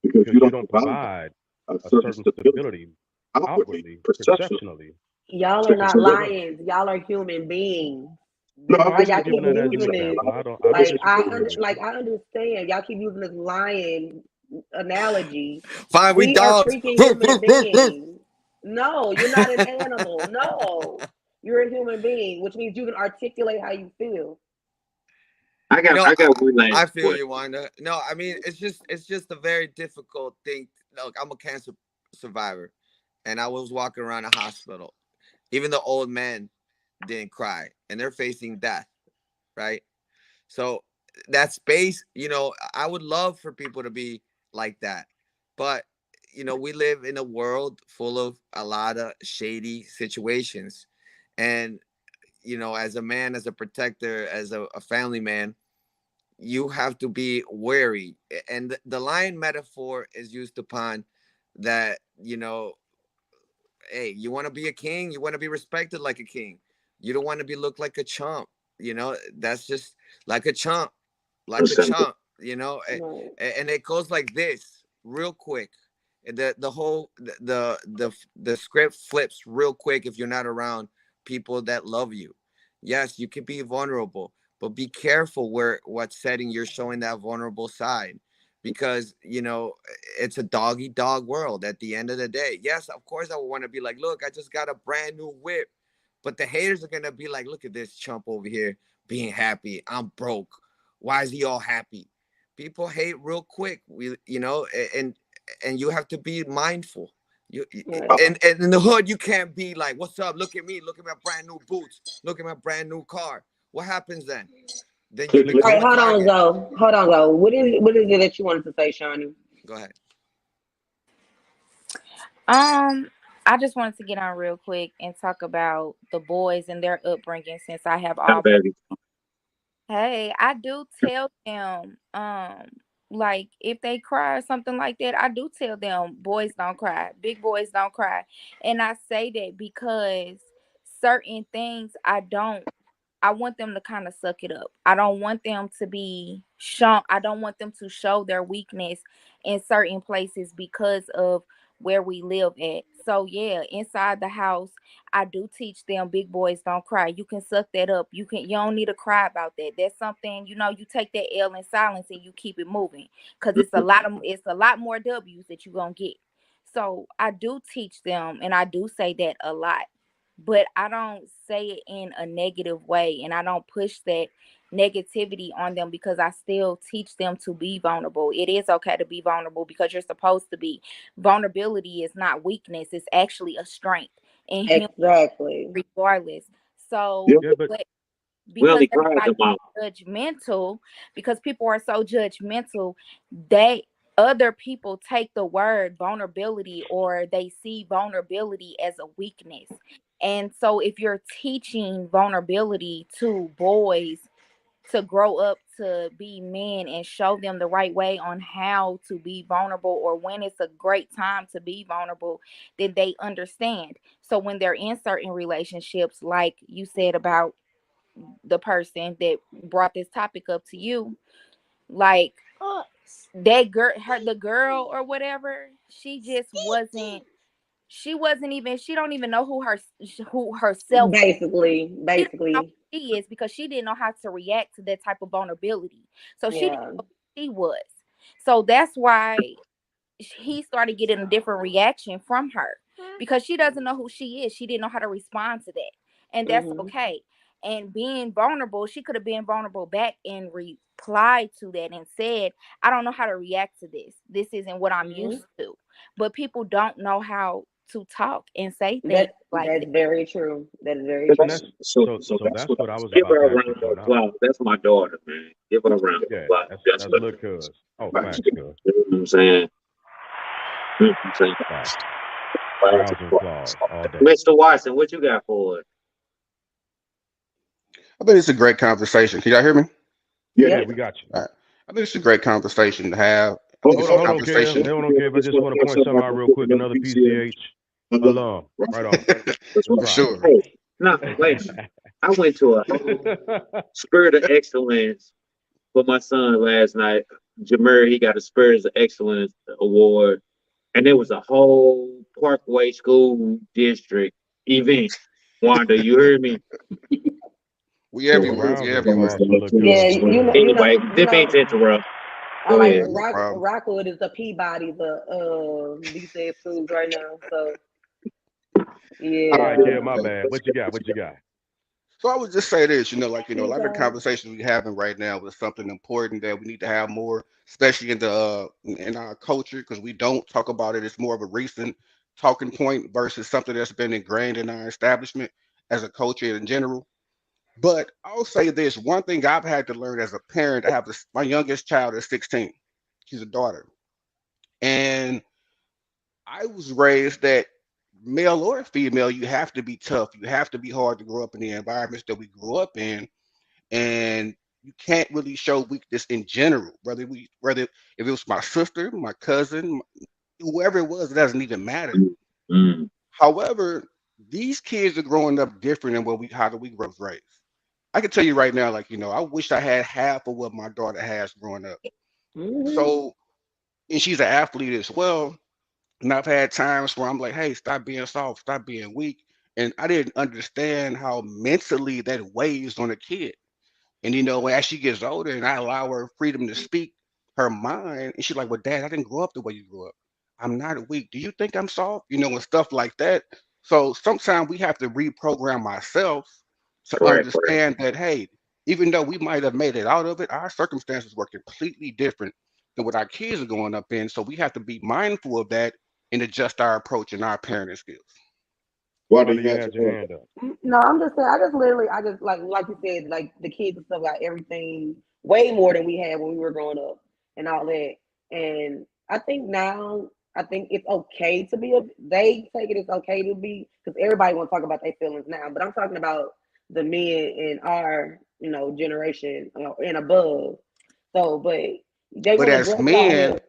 because you because you don't don't provide provide a a certain certain stability stability outwardly, outwardly, perception. perceptionally. Y'all are So, not so let, lions. Y'all are human beings. no, That's I why I was y'all wasn't just keep giving giving that that as an using example. this. example. I I don't Like disagree disagree with with you. you. I understand. Y'all keep using this lion analogy. Fine, we We are dogs. freaking human beings. No, you're not an animal. No, you're a human being, which means you can articulate how you feel. I You got know, I got one last I feel you, question. Wanda. No, I mean it's just a very difficult thing. Look, I'm a cancer survivor, and I was walking around a hospital. Even the old men didn't cry, and they're facing death, right? So that space, I would love for people to be like that, but we live in a world full of a lot of shady situations, and as a man, as a protector, as a family man, you have to be wary. And the lion metaphor is used upon that, hey, you want to be a king, you want to be respected like a king. You don't want to be looked like a chump. That's just like a chump, like a Understandable. chump, Right. and it goes like this real quick. The whole the script flips real quick if you're not around people that love you. Yes, you can be vulnerable, but be careful what setting you're showing that vulnerable side, because it's a dog eat dog world at the end of the day. Yes, of course I would want to be like, look, I just got a brand new whip, but the haters are gonna be like, look at this chump over here being happy. I'm broke. Why is he all happy? People hate real quick. And you have to be mindful. You Right. and in the hood, you can't be like, what's up? Look at me. Look at my brand new boots. Look at my brand new car. What happens then? Then you Click, click. All become right. a Hold on, target. Zoe. Hold on, Zoe. What is it that you wanted to say, Shawnee? Go ahead. Um, I just wanted to get on real quick and talk about the boys and their upbringing since I have Now, all boys. baby. Hey, I do tell them, like if they cry or something like that, I do tell them boys don't cry, big boys don't cry. And I say that because certain things I want them to kind of suck it up. I don't want them to be shown. I don't want them to show their weakness in certain places because of where we live at. So yeah, inside the house, I do teach them big boys don't cry. You can suck that up. You don't need to cry about that. That's something, you take that L in silence and you keep it moving. Cause it's a lot more W's that you're gonna get. So I do teach them and I do say that a lot. But I don't say it in a negative way and I don't push that negativity on them because I still teach them to be vulnerable. It is okay to be vulnerable because you're supposed to be. Vulnerability is not weakness, it's actually a strength in human Exactly. regardless. So Yeah. Yeah, but but We because only cried everybody's about. judgmental, because people are so judgmental, they other people take the word vulnerability or they see vulnerability as a weakness. And so if you're teaching vulnerability to boys to grow up to be men and show them the right way on how to be vulnerable or when it's a great time to be vulnerable, then they understand. So when they're in certain relationships, like you said about the person that brought this topic up to you, like that girl, the girl or whatever, she don't even know who herself is. Basically, She don't know basically, who she is because she didn't know how to react to that type of vulnerability. So she didn't yeah. know who she was. So that's why he started getting a different reaction from her because she doesn't know who she is. She didn't know how to respond to that. And that's Hmm. okay. And being vulnerable, she could have been vulnerable back and replied to that and said, I don't know how to react to this. This isn't what I'm Hmm. used to. But people don't know how to talk and say things like That's that. very true. That is very and true. that's So, so that's that's what. what I was Give about her to a ask you, round of Joe. Now, applause. That's my daughter, man. Give her a round of yeah, applause. That's that's what. little cuz. Oh, Right. facts, cuz. You know what I'm saying? You know what I'm saying? Facts. Round of Rounds of applause applause. all day. Mr. Watson, what you got for us? I think it's a great conversation. Can y'all hear me? Yeah, Yep. we got you. All right. I think it's a great conversation to have. I think it's a Hold on, Kev. conversation. Hold on, Kev. I just want to point something out real quick. Another PCH alum. Right on. That's For right. Surprise, sure. sir. Hey, no, wait. I went to a Spirit of Excellence for my son last night. Jameer, he got a Spirit of Excellence award, and there was a whole Parkway School District event. Wanda, you heard me? We Yeah, everywhere. Rounds We of everywhere. applause for little Yeah, cuz, man. Anyway, you didn't mean know, to interrupt. I Go like ahead. No problem. Rockwood is the Peabody, the these days schools right now. So All right, yeah. Kev, my bad. What you got? What you got? So I would just say this, a Hey lot of guys. conversations we're having right now is something important that we need to have more, especially in our culture, because we don't talk about it. It's more of a recent talking point versus something that's been ingrained in our establishment as a culture in general. But I'll say this one thing I've had to learn as a parent. I have my youngest child is 16. She's a daughter, and I was raised that male or female, you have to be tough. You have to be hard to grow up in the environments that we grew up in, and you can't really show weakness in general. Whether if it was my sister, my cousin, whoever it was, it doesn't even matter. Mm, However, these kids are growing up different than how we were raised. I can tell you right now, I wish I had half of what my daughter has growing up. Hmm. So, and she's an athlete as well. And I've had times where I'm like, hey, stop being soft, stop being weak. And I didn't understand how mentally that weighs on a kid. And as she gets older and I allow her freedom to speak her mind, and she's like, well, Dad, I didn't grow up the way you grew up. I'm not weak. Do you think I'm soft? And stuff like that. So sometimes we have to reprogram ourselves to right. understand that, hey, even though we might have made it out of it, our circumstances were completely different than what our kids are growing up in. So we have to be mindful of that and adjust our approach and our parenting skills. Why do you had your hand up? No, I'm just saying. I just like you said, like the kids and stuff got everything way more than we had when we were growing up and all that. And I think now, I think it's okay to be a. They take it as okay to be because everybody want to talk about their feelings now. But I'm talking about the men in our generation and above. So, but they But want to as brush all men, that.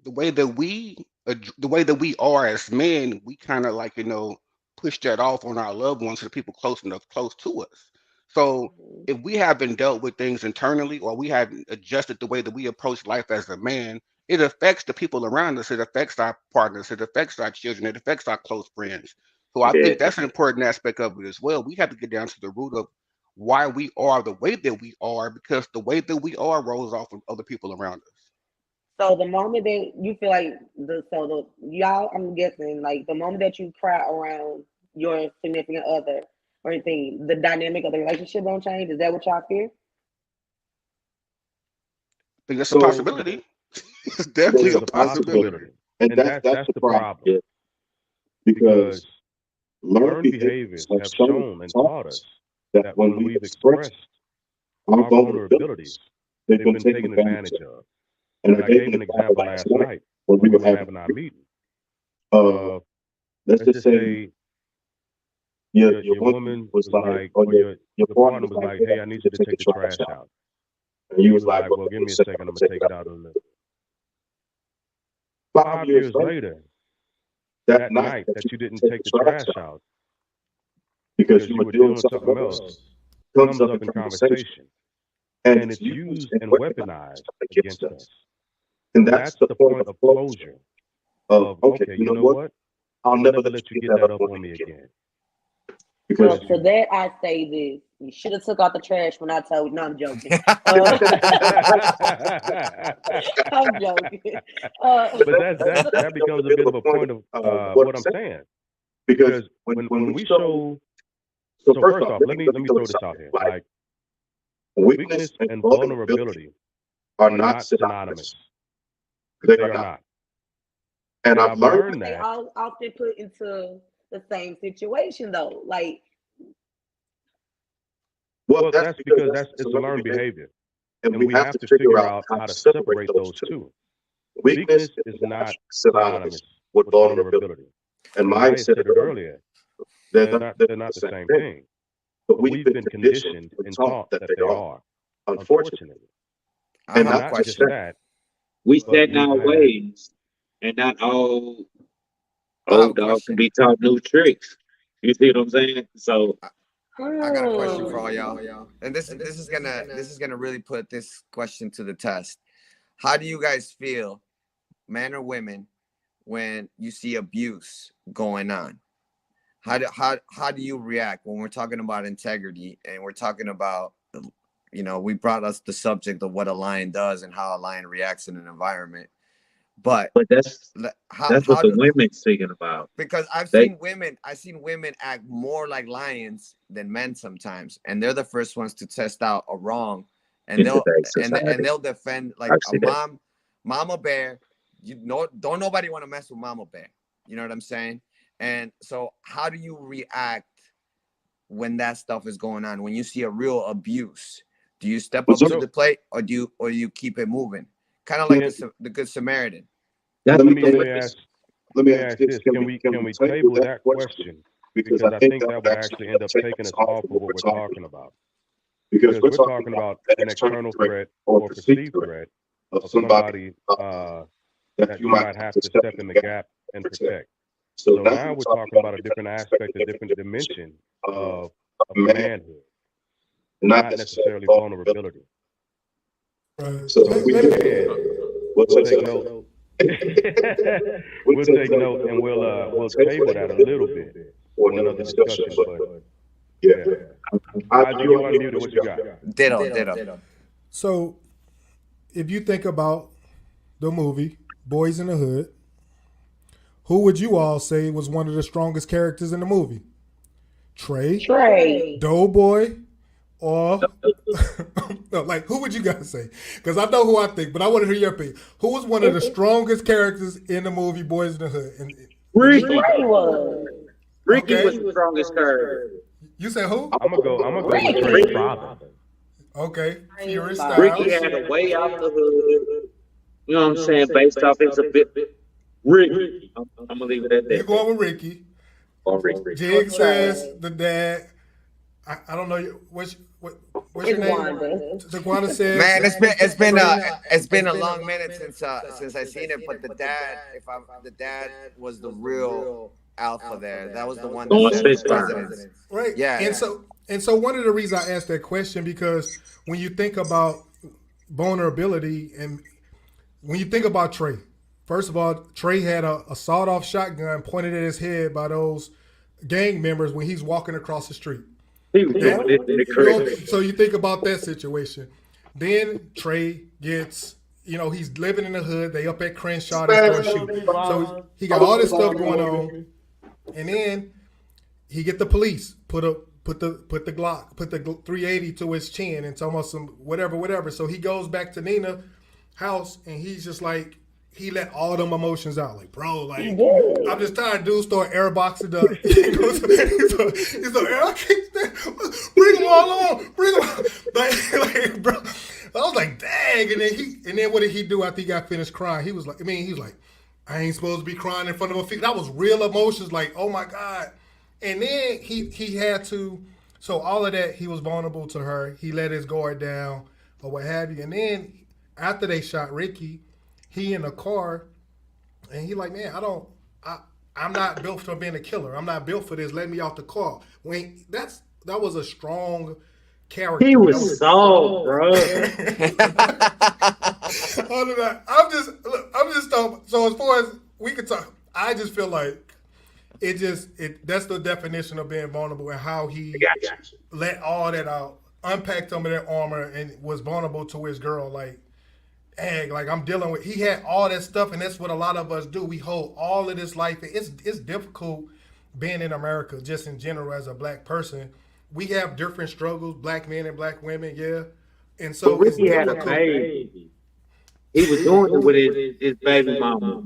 the way that we are as men, we kind of push that off on our loved ones, the people close to us. So if we haven't dealt with things internally, or we haven't adjusted the way that we approach life as a man, it affects the people around us. It affects our partners. It affects our children. It affects our close friends. So I Yeah. think that's an important aspect of it as well. We have to get down to the root of why we are the way that we are, because the way that we are rolls off of other people around us. So the moment that you feel like y'all, I'm guessing, like the moment that you cry around your significant other or anything, the dynamic of the relationship don't change. Is that what y'all fear? I think that's a So possibility. It's definitely There's a a possibility. possibility, and and that's the problem. problem Yeah, because because learned learned behaviors behaviors have have shown shown and taught us that that when when we've we've expressed expressed our our vulnerabilities, vulnerabilities, they've they've been been taken taken advantage advantage of. of. And And I I gave gave an an example example last last night night when we when we were were having having a our meeting. meeting. Uh, let's Let's just just say say your your woman woman was was like, like, or or your your partner partner was was like, like, hey, "Hey, I I need need you you to to take take the the trash trash out. out." And you You was was like, like, well, "Well, give give me a me a second, I'm second. I'm gonna gonna take take it it out out in a in a minute." minute." 5 5 years years later, later, that that night night that you that you didn't didn't take take the the trash trash out out because because you you were were doing doing something something else else comes comes up in up in conversation, conversation, and and it's it's used used and and weaponized weaponized against against us. us. And that's That's the the point point of of closure. closure Of of, okay, okay, you you know know what? what? I'll I'll never never let let you you get get that that up up on on me me again again because Well, because to you. that I say this: you should have took out the trash when I told. No, I'm joking. Uh, I'm joking. But that becomes a becomes a bit of bit a of a point point of of what I'm what I'm saying saying because because when when we we show. show. So So first first off, off, let let me me throw throw this this out out there. here. Like Like weakness weakness and and vulnerability vulnerability are are not not synonymous. synonymous. They They are are not. not. And And I've I've learned but learned they that. all often put into the same situation though. Like, well, Well, that's that's because because that's that's it's a it's a learned learned behavior, behavior, and and we we have to have to figure figure out out how how to to separate separate those those two. two. Weakness Weakness is is not not synonymous synonymous with with vulnerability. vulnerability. And And Maya Maya said said it it earlier. earlier. They're They're not not they're they're not not the the same same thing. thing. But But we've we've been been conditioned conditioned and and taught taught that that they they are, are, unfortunately. I And have and a not not just just question. that, that, We but set in we've our had. ways, and not all I have a old dogs can question. be taught new tricks. You see what I'm saying? So I got a question for all hmm. y'all, and this is gonna really put this question to the test. How do you guys feel, men or women, when you see abuse going on? How do you react when we're talking about integrity and we're talking about, we brought us the subject of what a lion does and how a lion reacts in an environment, but but how that's what how the do women's speaking about. because They I've seen women act more like lions than men sometimes, and they're the first ones to test out a wrong, and in today's society, they'll defend like I've a seen that. mama bear. Don't nobody want to mess with mama bear. You know what I'm saying? And so, how do you react when that stuff is going on? When you see a real abuse, do you step up to So the plate, or do you keep it moving? Kind of like can the Good Samaritan. That's let me let let me me ask let me let me ask ask this. this: can we Table table that that question? question Because because I I think think that that would would actually actually end end up up taking taking us us off off of of what what we're we're talking talking about. about Because because we're we're talking talking about about an an external external threat threat or or perceived perceived threat threat of of somebody somebody that that you you might might have have to to step step in in the the gap gap and and protect. protect. So So now we're now we're talking talking about about a a different different aspect, aspect, a a different different dimension dimension of of man, manhood, not not necessarily necessarily vulnerability. vulnerability. Right. So So if if we we can, can, we'll we'll take take note. note. We'll We'll take take note note and and we'll we'll table table that that a a little little bit bit for for another another discussion. discussion. But But yeah, yeah, I IG, you you unmuted. unmuted. What What you you got? got? Ditto. So if you think about the movie Boys in the Hood, who would you all say was one of the strongest characters in the movie? Trey, Trey. Doughboy, or no, like who would you guys say? Because I know who I think, but I want to hear your opinion. Who was one of the strongest characters in the movie Boys in the Hood? And Ricky. Trey was. Ricky Okay, was the strongest character. you said who? I'm gonna go with Trey's Ricky. father. Okay, Fury Ricky Styles. had a way out the hood. You know what I'm saying? Based off his ability. Ricky. I'm gonna leave it at You that. going with Ricky? Or Ricky. Jig Trey. says the dad. I don't know what's It's your name? Wanda. Taquana says Man, it's been a Trey. long minute since I seen it. But the dad was the real alpha there. That was the one that Going set the Spitfire. precedence. Right. Yeah. And so And so one of the reasons I asked that question, because when you think about vulnerability and when you think about Trey, first of all, Trey had a sawed-off shotgun pointed at his head by those gang members when he's walking across the street. He was doing this in the crib. So you think about that situation. Then Trey gets, he's living in the hood. They up at Crenshaw, they start shooting. So he got all this stuff going on, and then he get the police put the Glock, put the 380 to his chin and talking about some whatever. So he goes back to Nina's house and he's just like, he let all them emotions out. Like, bro, like, I'm just tired. Dude start airboxing up. He's like, I can't stand. Bring them all on. Bring them on. Like, bro. I was like, dang. And then what did he do after he got finished crying? He was like, I ain't supposed to be crying in front of a female. That was real emotions. Like, oh my God. And then he had to, so all of that, he was vulnerable to her. He let his guard down or what have you. And then after they shot Ricky, he in a car, and he like, man, I'm not built for being a killer. I'm not built for this. Let me off the car. That was a strong character. He was soft, bro. I'm just talking. So as far as we could talk, I just feel like that's the definition of being vulnerable and how he let all that out, unpacked some of that armor, and was vulnerable to his girl. Like I'm dealing with. He had all that stuff, and that's what a lot of us do. We hold all of this life. It's difficult being in America, just in general as a black person. We have different struggles, black men and black women, yeah. And so but Ricky had a baby. He was doing it with his baby mama,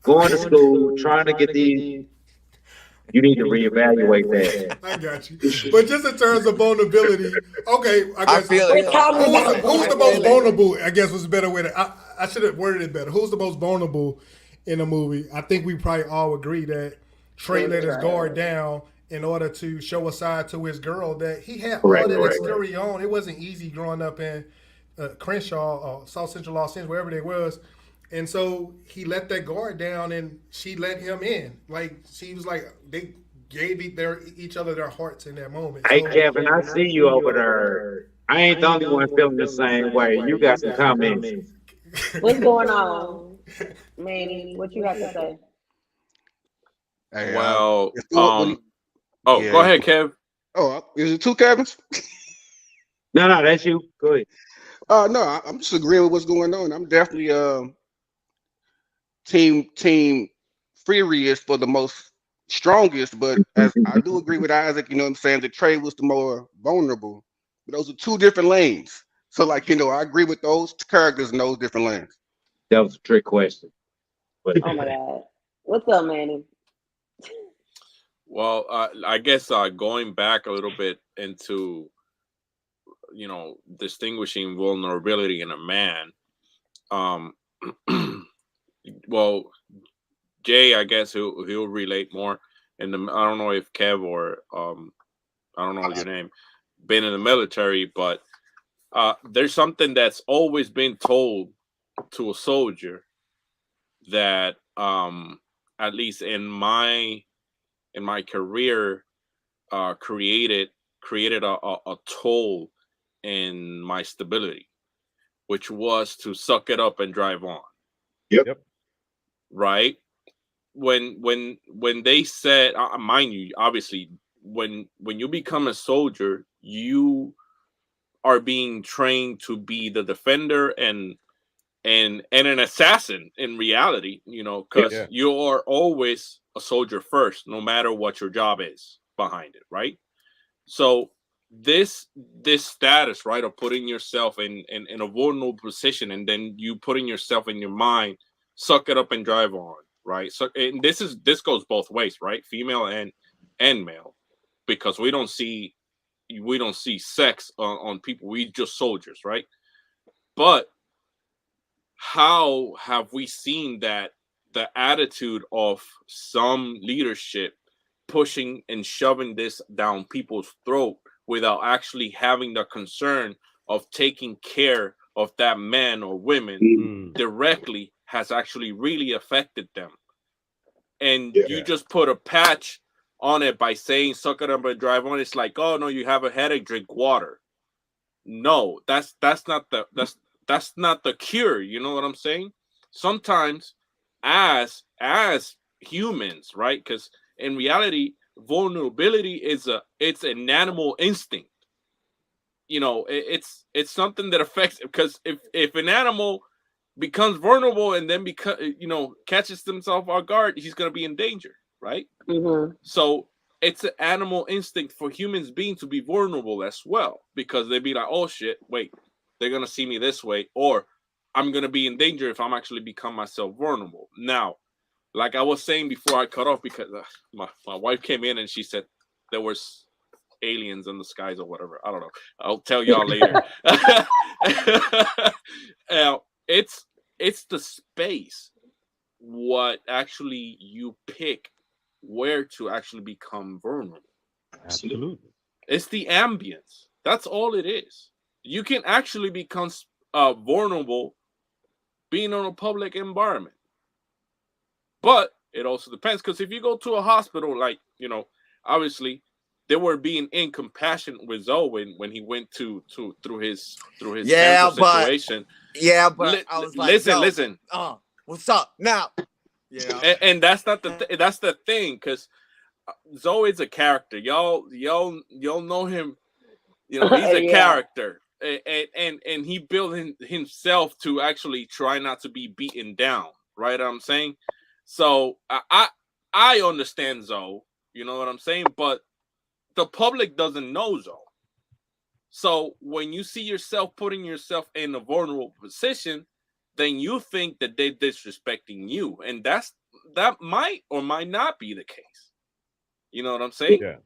going to school, trying to get these. You need to reevaluate that. I got you. But just in terms of vulnerability, okay, I guess. feel it. Who's the most vulnerable? I guess was a better way to. I should have worded it better. Who's the most vulnerable in the movie? I think we probably all agree that Trey let his guard down in order to show a side to his girl that he had all that exterior on. It wasn't easy growing up in Crenshaw or South Central Los Angeles, wherever they was. And so he let that guard down, and she let him in. Like, she was like, they gave each other their hearts in that moment. Hey, Kevin, I see you over there. I ain't the only one feeling the same way. You got some comments. What's going on, Manny? What you have to say? Hey, Well, yeah. Go ahead, Kev. Oh, is it two Kevins? No, that's you. Go ahead. No, I'm just agreeing with what's going on. I'm definitely team Furious for the most strongest, but as I do agree with Isaac, you know what I'm saying, that Trey was the more vulnerable. But those are two different lanes. So I agree with those characters in those different lanes. That was a trick question. But Oh my God. What's up, Manny? Well, I guess going back a little bit into, distinguishing vulnerability in a man. Well, Jay, I guess he'll relate more. I don't know if Kev or I don't know your name, been in the military, but there's something that's always been told to a soldier that at least in my career created a toll in my stability, which was to suck it up and drive on. Yep. Right? When they said, mind you, obviously, when you become a soldier, you are being trained to be the defender and an assassin in reality, because you are always a soldier first, no matter what your job is behind it, right? So this status, right, of putting yourself in a vulnerable position, and then you putting yourself in your mind, suck it up and drive on, right? So, and this goes both ways, right? Female and male, because we don't see sex on people. We just soldiers, right? But how have we seen that the attitude of some leadership pushing and shoving this down people's throat without actually having the concern of taking care of that man or women directly has actually really affected them? And you just put a patch on it by saying suck it up and drive on. It's like, oh no, you have a headache, drink water. No, that's not the cure. You know what I'm saying? Sometimes, as humans, right? Because in reality, vulnerability it's an animal instinct. You know, it's something that affects, because if an animal becomes vulnerable and then catches himself off guard, he's gonna be in danger, right? Mm-hmm. So it's an animal instinct for humans being to be vulnerable as well, because they'd be like, oh shit, wait, they're gonna see me this way, or I'm gonna be in danger if I'm actually become myself vulnerable. Now, like I was saying before I cut off, because my wife came in and she said there was aliens in the skies or whatever. I don't know. I'll tell y'all later. It's the space what actually you pick where to actually become vulnerable. Absolutely. It's the ambience. That's all it is. You can actually become vulnerable being in a public environment. But it also depends, because if you go to a hospital, like, obviously they were being incompassionate with Zoe when he went through his Yeah, cancer situation. but I was like, listen. What's up now? And that's not that's the thing, because Zoe's a character. Y'all know him. He's a character, and he built himself to actually try not to be beaten down. Right? I'm saying. So I understand Zoe. You know what I'm saying, but the public doesn't know Zoe. So when you see yourself putting yourself in a vulnerable position, then you think that they're disrespecting you, and that might or might not be the case. You know what I'm saying? Yeah.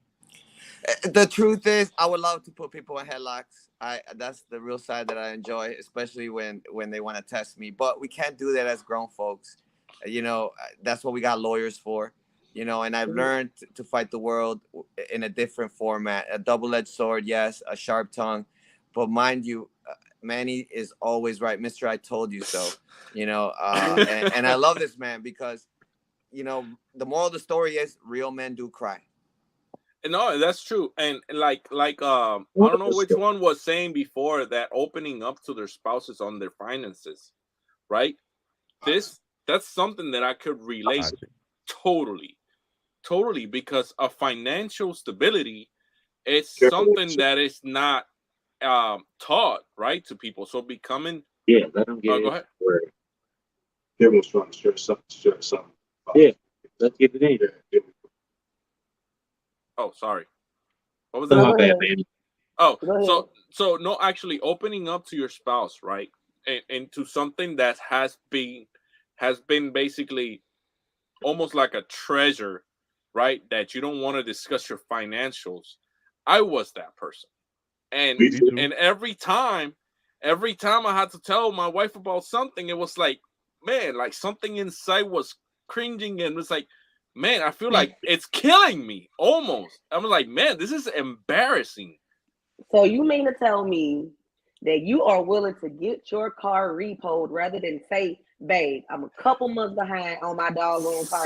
The truth is, I would love to put people in headlocks. That's the real side that I enjoy, especially when they want to test me. But we can't do that as grown folks. That's what we got lawyers for. And I've learned to fight the world in a different format, a double-edged sword, yes, a sharp tongue. But mind you, Manny is always right. Mr. I told you so, and I love this man because, the moral of the story is real men do cry. No, that's true. And like I don't know which one was saying before that opening up to their spouses on their finances, right? That's something that I could relate totally, because of financial stability, it's something that is not taught, right, to people. So becoming let them get go ahead. Kevin was trying to share something. Yeah, let's get it in. Oh, sorry. What was Oh, that? my bad, baby. Oh, so no, actually opening up to your spouse, right, and to something that has been basically almost like a treasure, right, that you don't want to discuss your financials. I was that person, and every time I had to tell my wife about something, it was like, man, like something inside was cringing, and it was like, man, I feel like it's killing me almost. I was like, man, this is embarrassing. So you mean to tell me that you are willing to get your car repoed rather than say, babe, I'm a couple months behind on my doggone car?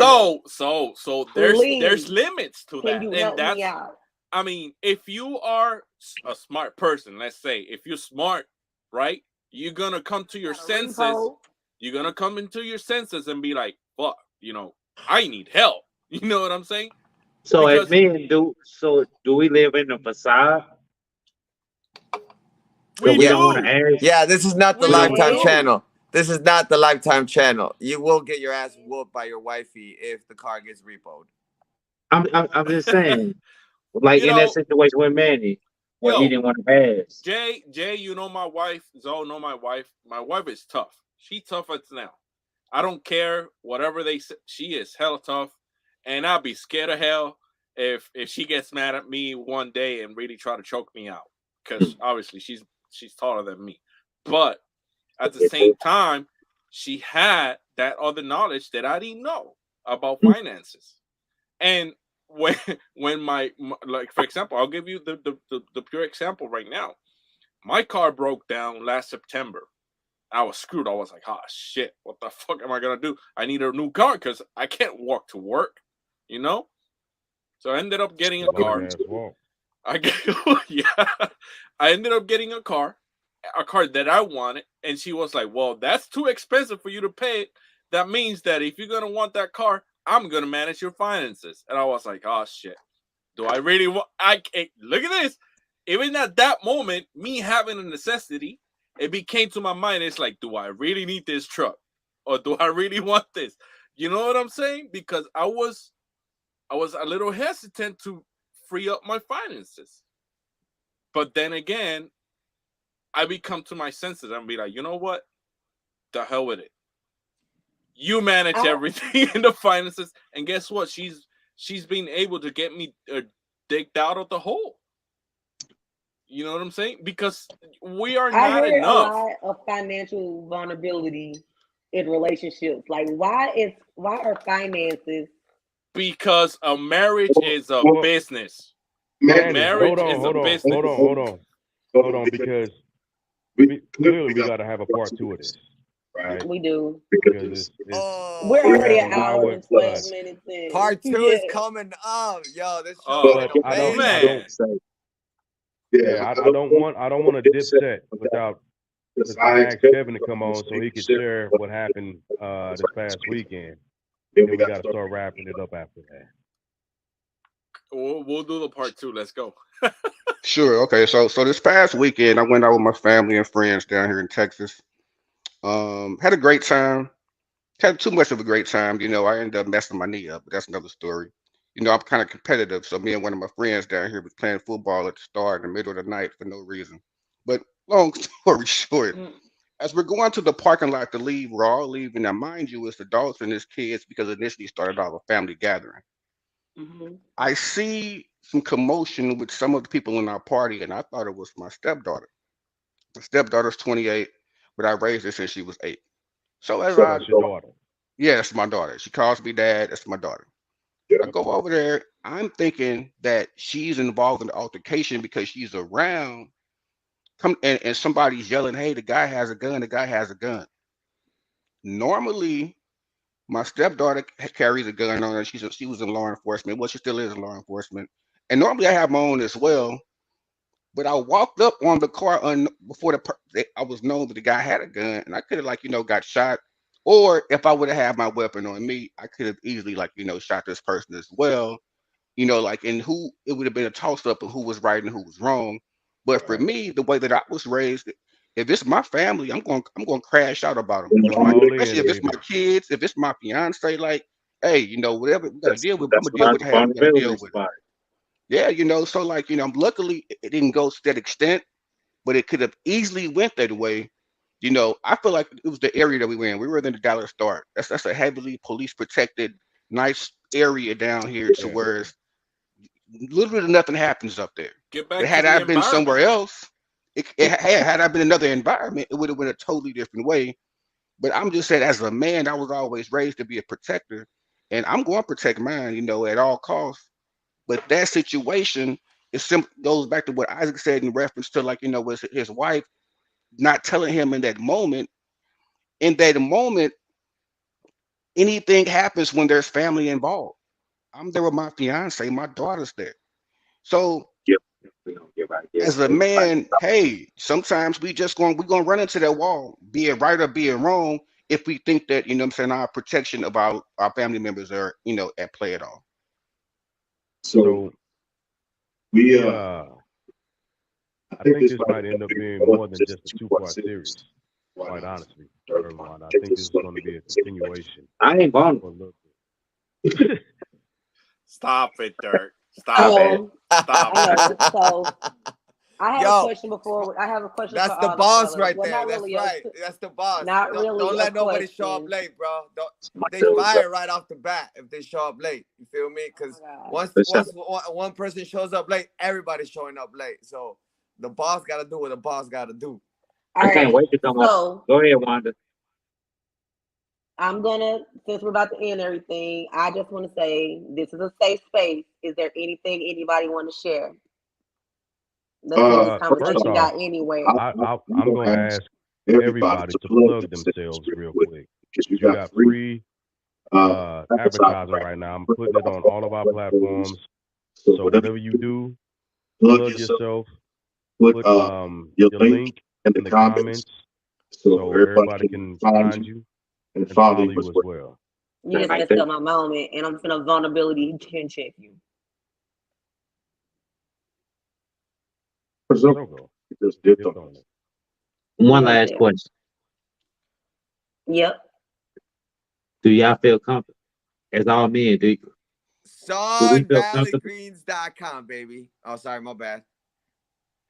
So there's limits to that. Can you help me out? I mean, if you are a smart person, let's say, if you're smart, right, you're gonna come to your senses. You're gonna come into your senses and be like, fuck, I need help. You know what I'm saying? So as men, do we live in a facade? We don't want to ask. Yeah, this is not the Lifetime channel. This is not the Lifetime channel. You will get your ass whooped by your wifey if the car gets repoed. I'm just saying, like in that situation with Manny, where he didn't want to ask. Jay, my wife. Zoe, know my wife. My wife is tough. She tough as now. I don't care whatever they say. She is hella tough, and I'll be scared of hell if she gets mad at me one day and really try to choke me out, because obviously she's taller than me. But at the same time, she had that other knowledge that I didn't know about finances. And when my like, for example, I'll give you the pure example right now. My car broke down last September. I was screwed. I was like, oh shit, what the fuck am I gonna do? I need a new car because I can't walk to work, So I ended up getting a Long car. ass walk. I ended up getting a car that I wanted, and she was like, "Well, that's too expensive for you to pay. That means that if you're gonna want that car, I'm gonna manage your finances." And I was like, "Oh shit, do I really want?" Look at this. Even at that moment, me having a necessity, it became to my mind. It's like, do I really need this truck, or do I really want this? You know what I'm saying? Because I was a little hesitant to free up my finances. But then again, I become to my senses and be like, you know what? The hell with it. You manage everything in the finances, and guess what? She's been able to get me digged out of the hole. You know what I'm saying? Because we are I not hear enough. a lot of financial vulnerability in relationships. Like, why are finances? Because a marriage is a business. Marriage is a business. Hold on, because clearly we got to have a part 2 of this, right? We do. Because We're already an Why hour would- and 12 minutes in. Part 2 is coming up. Yo, this show Oh, is I don't amazing. I don't want to dipset without. Because I asked Kevin to come on so he could share what happened this past weekend. Then we got to start wrapping it up after that. We'll do the part 2. Let's go. Sure. Okay. So this past weekend, I went out with my family and friends down here in Texas. Had a great time. Had too much of a great time. I ended up messing my knee up, but that's another story. I'm kind of competitive, so me and one of my friends down here was playing football at the start in the middle of the night for no reason. But long story short, as we're going to the parking lot to leave, we're all leaving. Now, mind you, it's adults and it's kids because it initially started off a family gathering. Mm-hmm. I see some commotion with some of the people in our party, and I thought it was my stepdaughter. My stepdaughter's 28, but I raised her since she was 8. So as So I that's your daughter. Yeah, that's my daughter. She calls me dad. That's my daughter. I go over there. I'm thinking that she's involved in the altercation because she's around. And somebody's yelling, "Hey, the guy has a gun. The guy has a gun." Normally, my stepdaughter carries a gun on her. She was in law enforcement. Well, she still is in law enforcement. And normally I have my own as well. But I walked up on the car before I was known that the guy had a gun, and I could have got shot. Or if I would have had my weapon on me, I could have easily shot this person as well. And who it would have been a toss up of who was right and who was wrong. But for me, the way that I was raised, if it's my family, I'm going to crash out about them. Especially if it's my kids, if it's my fiance, like, hey, whatever we got to deal with, I'm gonna deal with how we got to deal with it. Yeah, so luckily it didn't go to that extent, but it could have easily went that way. I feel like it was the area that we were in. We were in the Dallas Start. That's a heavily police protected, nice area down here to where literally nothing happens up there. Get back But had to the I been somewhere environment. else, had I been another environment, it would have went a totally different way. But I'm just saying, as a man, I was always raised to be a protector, and I'm going to protect mine, at all costs. But that situation goes back to what Isaac said in reference to, with his wife not telling him in that moment. In that moment, anything happens when there's family involved. I'm there with my fiance, my daughter's there. So as a man, hey, sometimes we're gonna run into that wall, be it right or be it wrong, if we think that, our protection of our family members are, at play at all. So we I think this might end up being more than just a 2-part series, quite honestly, everyone. I think this is going to be a continuation. I ain't going. For a little bit. Stop it, Dirk. Stop it. So I have a question before. I have a question. That's for the all boss fellas. right Well, there. not That's really right. That's the boss. Not don't, really Don't a let nobody show up question. late, bro. They fire right off the bat if they show up late. You feel me? Because once one person shows up late, everybody's showing up late. So the boss got to do what the boss got to do. I can't wait to come up. Go ahead, Wanda. I'm gonna, since we're about to end everything, I just want to say this is a safe space. Is there anything anybody want to share? This conversation got anywhere. I'm going to ask everybody to plug themselves real quick. You got free advertising right now. I'm putting it on all of our platforms. So whatever you do, plug plug yourself, yourself, put put your your link link in in the the comments comments so so everybody everybody can can find find you you and and follow follow you you as as well. well. You just Like messed that. up my moment, and I'm finna vulnerability chin check you. For some, No go. it just dipped Dipped on on us. it. One Right last there. question. Yep. Do y'all feel comfortable? As all men, do we feel comfortable? SeanValleyGreens.com, baby. Oh, sorry, my bad.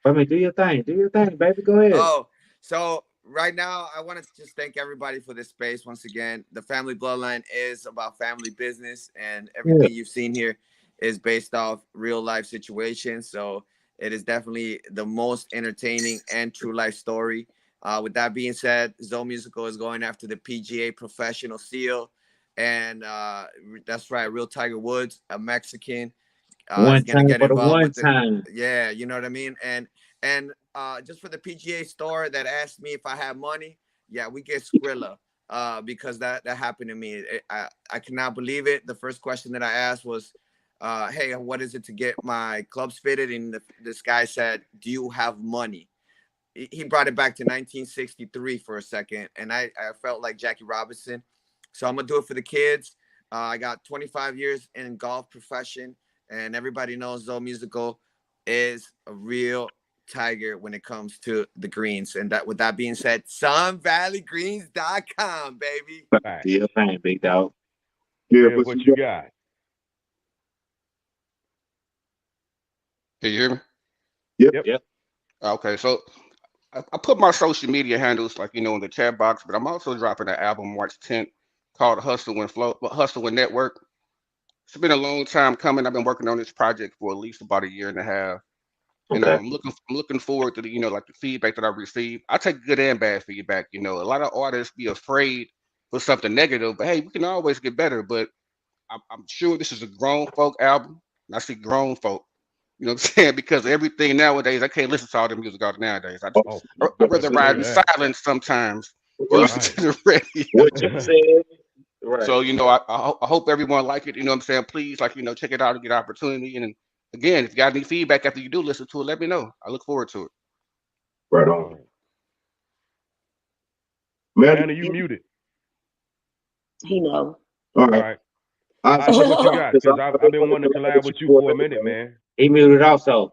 I mean, do your thing, baby. Go ahead. Oh, so right now, I want to just thank everybody for this space once again. The Family Bloodline is about family business, and Yeah. everything you've seen here is based off real life situations. So it is definitely the most entertaining and true life story. With that being said, Zoe Musical is going after the PGA Professional Seal, and that's right, Real Tiger Woods, a Mexican, One is gonna time get for the involved one with the time. yeah, you know what I mean. And just for the PGA store that asked me if I had money, yeah, we get Skrilla because that happened to me. I cannot believe it. The first question that I asked was, "Hey, what is it to get my clubs fitted?" And this guy said, "Do you have money?" He brought it back to 1963 for a second, and I felt like Jackie Robinson. So I'm gonna do it for the kids. I got 25 years in golf profession, and everybody knows Zoe Musical is a real tiger when it comes to the greens. And that, with that being said, SunValleyGreens.com, baby. Facts. Do your thing, big dog. Yeah, Yeah, but what you you got, got? Can you hear me? yep, Yep. Okay, so I put my social media handles like in the chat box, but I'm also dropping an album March 10th called Hustle and Network. It's been a long time coming. I've been working on this project for at least about a year and a half, and Okay. I'm looking forward to the like the feedback that I receive. I take good and bad feedback. A lot of artists be afraid for something negative, but hey, we can always get better. But I'm sure this is a grown folk album. And I see grown folk. You know what I'm saying? Because everything nowadays, I can't listen to all the music out nowadays. Oh, I'd you rather better ride say in that. silence sometimes than listen right. to Right. the radio. What you said, right? So, I hope everyone like it. You know what I'm saying? Please, check it out and get opportunity. And again, if you got any feedback after you do listen to it, let me know. I look forward to it. Right All on. right. Man, Anna, you muted. He know. all All right. right. I All right, so what you got? because Because I've been wanting to collab with you for a minute, man. He muted also.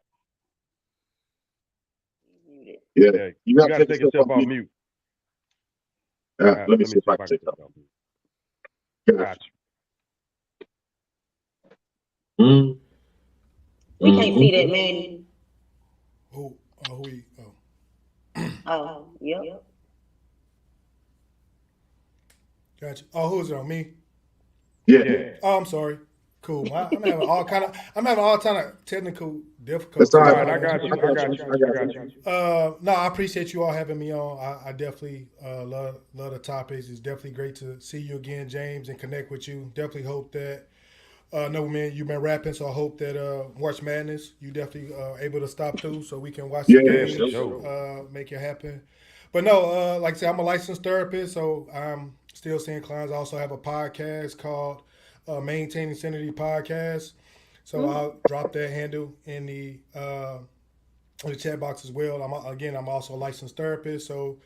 Yeah, Yeah, you you got to got to take take yourself yourself off off mute. mute. Let me Let see me if see I if can I take can that take off. off mute. Got Got you. Mm. We can't see Mm-hmm. that, man. Who? Who? He? Oh, Oh, yep. gotcha. Oh, who's it on me? you. Yeah. Yeah. Oh, I'm sorry. Cool. I'm having all kind of technical That's difficulties. all All right. right, I got you. I got you. I got you. No, I appreciate you all having me on. I definitely love the topics. It's definitely great to see you again, James, and connect with you. Definitely hope that no man, you've been rapping, so I hope that March Madness you definitely able to stop through so we can watch Yeah, the Yeah, games, for sure. make it happen. But no, like I said, I'm a licensed therapist, so I'm still seeing clients. I also have a podcast called Maintaining Sanity Podcast. So I'll drop that handle in the chat box as well. I'm also a licensed therapist, so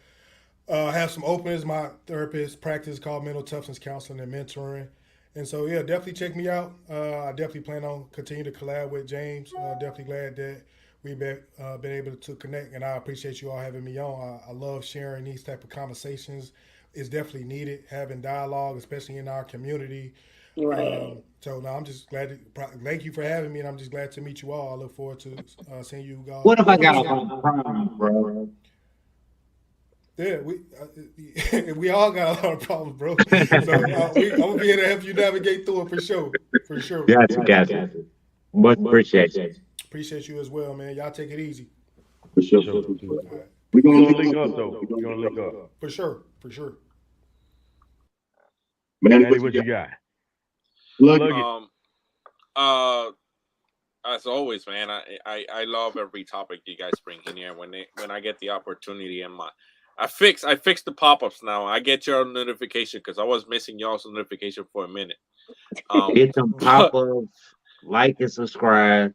I have some openings. My therapist practice called mental toughness counseling and mentoring, and so yeah, definitely check me out. I definitely plan on continue to collab with James. Definitely glad that we've been able to connect, and I appreciate you all having me on. I love sharing these type of conversations. It's definitely needed having dialogue, especially in our community. Right. So no, I'm just glad. Thank you for having me, and I'm just glad to meet you all. I look forward to seeing you guys. What if I got off on Prime, bro? Yeah, we all got a lot of problems, bro. So I'm gonna be here to help you navigate through it for sure, for sure. Gotcha. Much appreciation. Appreciate you as well, man. Y'all take it easy. For For sure. sure. All right. We're We're going to gonna link up though. We're gonna link up. For sure, for sure. Man, Manny, what you got? Plug Plug it. it. As always, man, I love every topic you guys bring in here. When I get the opportunity, and I fixed the pop-ups now. I get your notification because I was missing y'all's notification for a minute. Get some pop-ups. like and subscribe.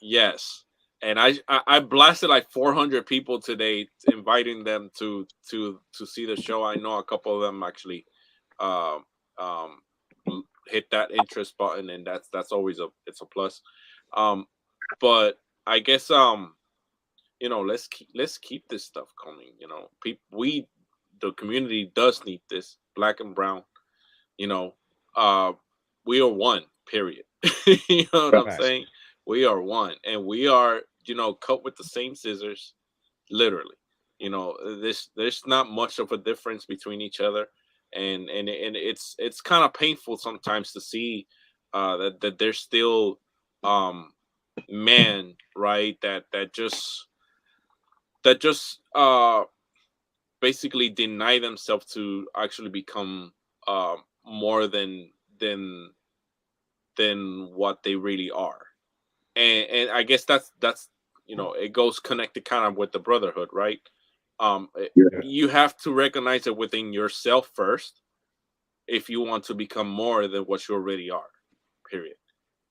Yes. And I blasted like 400 people today, inviting them to see the show. I know a couple of them actually um, um, hit that interest button, and that's always it's a plus. But I guess let's keep this stuff coming. The community does need this, black and brown. We are one. Period. You know what I'm Facts. saying? We are one, and we are cut with the same scissors, literally. There's not much of a difference between each other, and it's kind of painful sometimes to see that there's still men, right, that just basically deny themselves to actually become more than what they really are. And I guess that's it goes connected kind of with the brotherhood, right? You have to recognize it within yourself first if you want to become more than what you already are, period.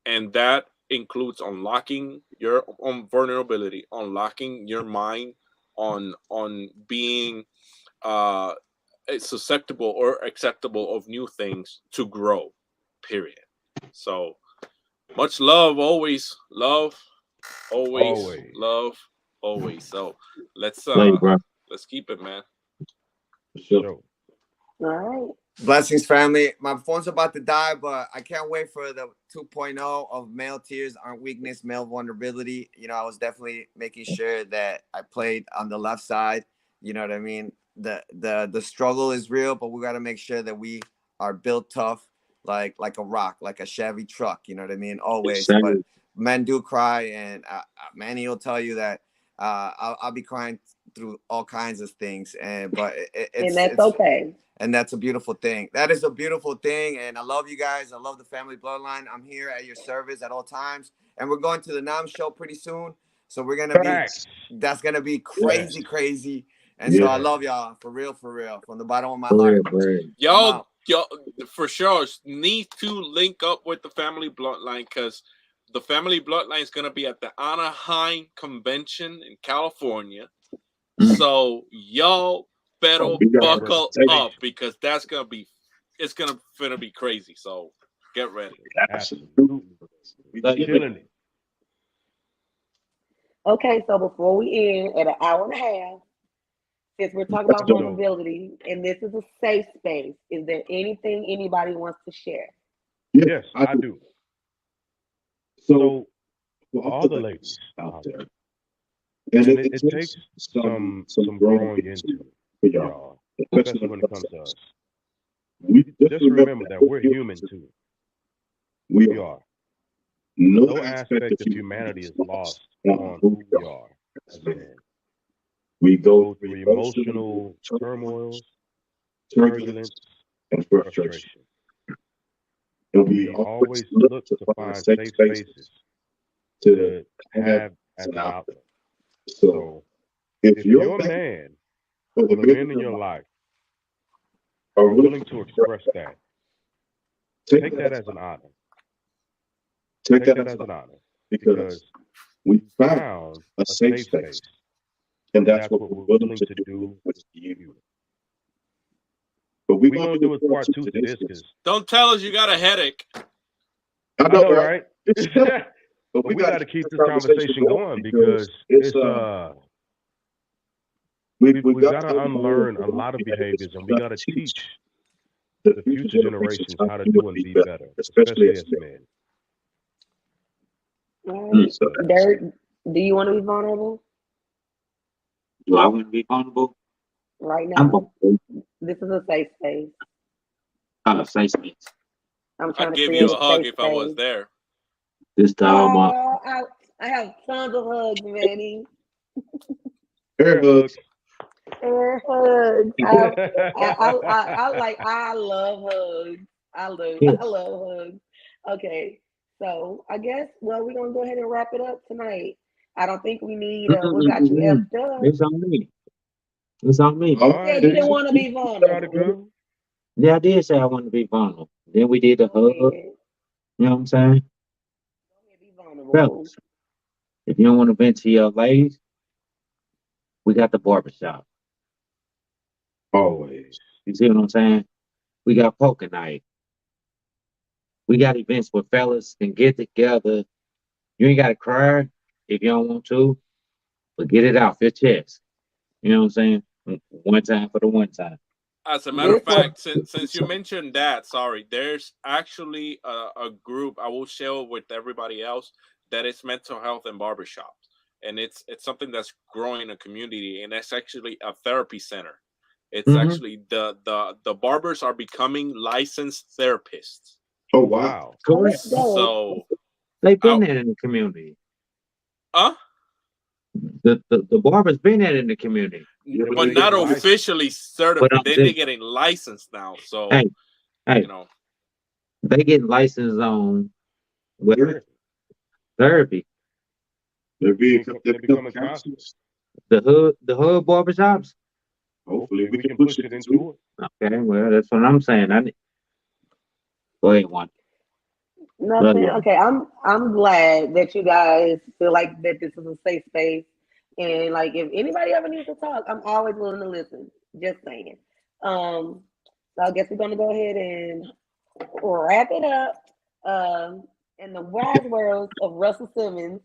And that includes unlocking your own vulnerability, unlocking your mind on being susceptible or acceptable of new things to grow, period. So much love, always love, always love, always. So let's keep it, man. Sure. All right. Blessings, family. My phone's about to die, but I can't wait for the 2.0 of male tears aren't weakness, male vulnerability. I was definitely making sure that I played on the left side. You know what I mean? The struggle is real, but we got to make sure that we are built tough, like a rock, like a Chevy truck. You know what I mean? Always. But men do cry, and Manny will tell you that I'll be crying through all kinds of things, and that's okay. And that's a beautiful thing. That is a beautiful thing. And I love you guys. I love the family bloodline. I'm here at your service at all times. And we're going to the NAM show pretty soon. So we're going to that's going to be crazy. And so I love y'all for real, from the bottom of my heart. Y'all, for sure, need to link up with the family bloodline, because the family bloodline is going to be at the Anaheim convention in California. So y'all better buckle up, because it's gonna be crazy. So get ready. Absolutely. Killing it. Okay, so before we end at an hour and a half, since we're talking about vulnerability and this is a safe space, is there anything anybody wants to share? Yes, I do. So for all the ladies out there, and it takes some growing into for y'all, especially when it comes to us. Just remember that we're human too. We are. No aspect of humanity is lost on who we are as men. We go through emotional turmoils, turbulence, and frustration. And we always look to find safe spaces to have as an outlet. So if your man or the men in your life are willing to express that, take that as an honor. Take that as an honor, because we found a safe space, and that's what we're willing to do with you. But we're going to do a part 2 to this, because don't tell us you got a headache. I know, right? But we got to keep this conversation going, because it's we've got to unlearn a lot of behaviors, and we got to teach the future generations how to do and be better, especially as men. Dirk, do you want to be vulnerable? Do I want to be vulnerable? Right now, this is a safe space. Safe space. I'm trying I'd to give create you a hug safe if I was there. This time, I have tons of hugs, Manny. Air hugs. Air hugs. I love hugs. I love hugs. Okay, so I guess we're gonna go ahead and wrap it up tonight. I don't think we need what got you effed up. It's on me. It's on me. Yeah, you didn't want to be vulnerable. Yeah, I did say I wanted to be vulnerable. Then we did the hug. You know what I'm saying? Fellas, if you don't want to vent to your ladies, we got the barbershop. Always. You see what I'm saying? We got poker night. We got events where fellas can get together. You ain't got to cry if you don't want to, but get it off your chest. You know what I'm saying? One time for the one time. As a matter of This one- fact, since you mentioned that, sorry, there's actually a group I will share with everybody else that is mental health and barbershops, and it's something that's growing in a community, and it's actually a therapy center. It's Mhm. actually the barbers are becoming licensed therapists. Oh, wow. Wow. Correct. So, They've been Out- there in the community. huh? The barber's been there in the community. Yeah, but But they not get licensed. officially But certified. I'm They're saying- getting licensed now. So, Hey, hey, you know, they getting licensed on what Yeah. therapy. They're They're becoming counselors. The hood barbershops. Hopefully, we can push it into it. Okay, well that's what I'm saying. Go ahead, one. Nothing. yeah. Okay, I'm glad that you guys feel like that this is a safe space, and like if anybody ever needs to talk, I'm always willing to listen. Just saying. So I guess we're gonna go ahead and wrap it up. In the wise words of Russell Simmons,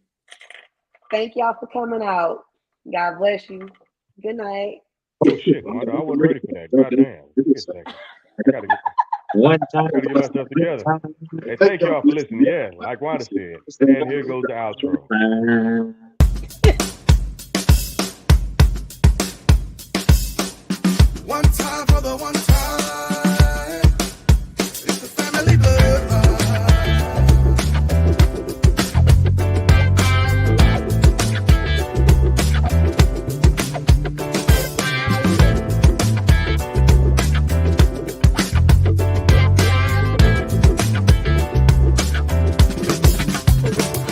thank y'all for coming out. God bless you. Good night. Oh shit, Wanda, I wasn't ready for that. Goddamn. Give me a second. I gotta One time. get myself together. Hey, thank y'all for listening. Yeah, like Wanda said. And here goes the outro. One time for the one time.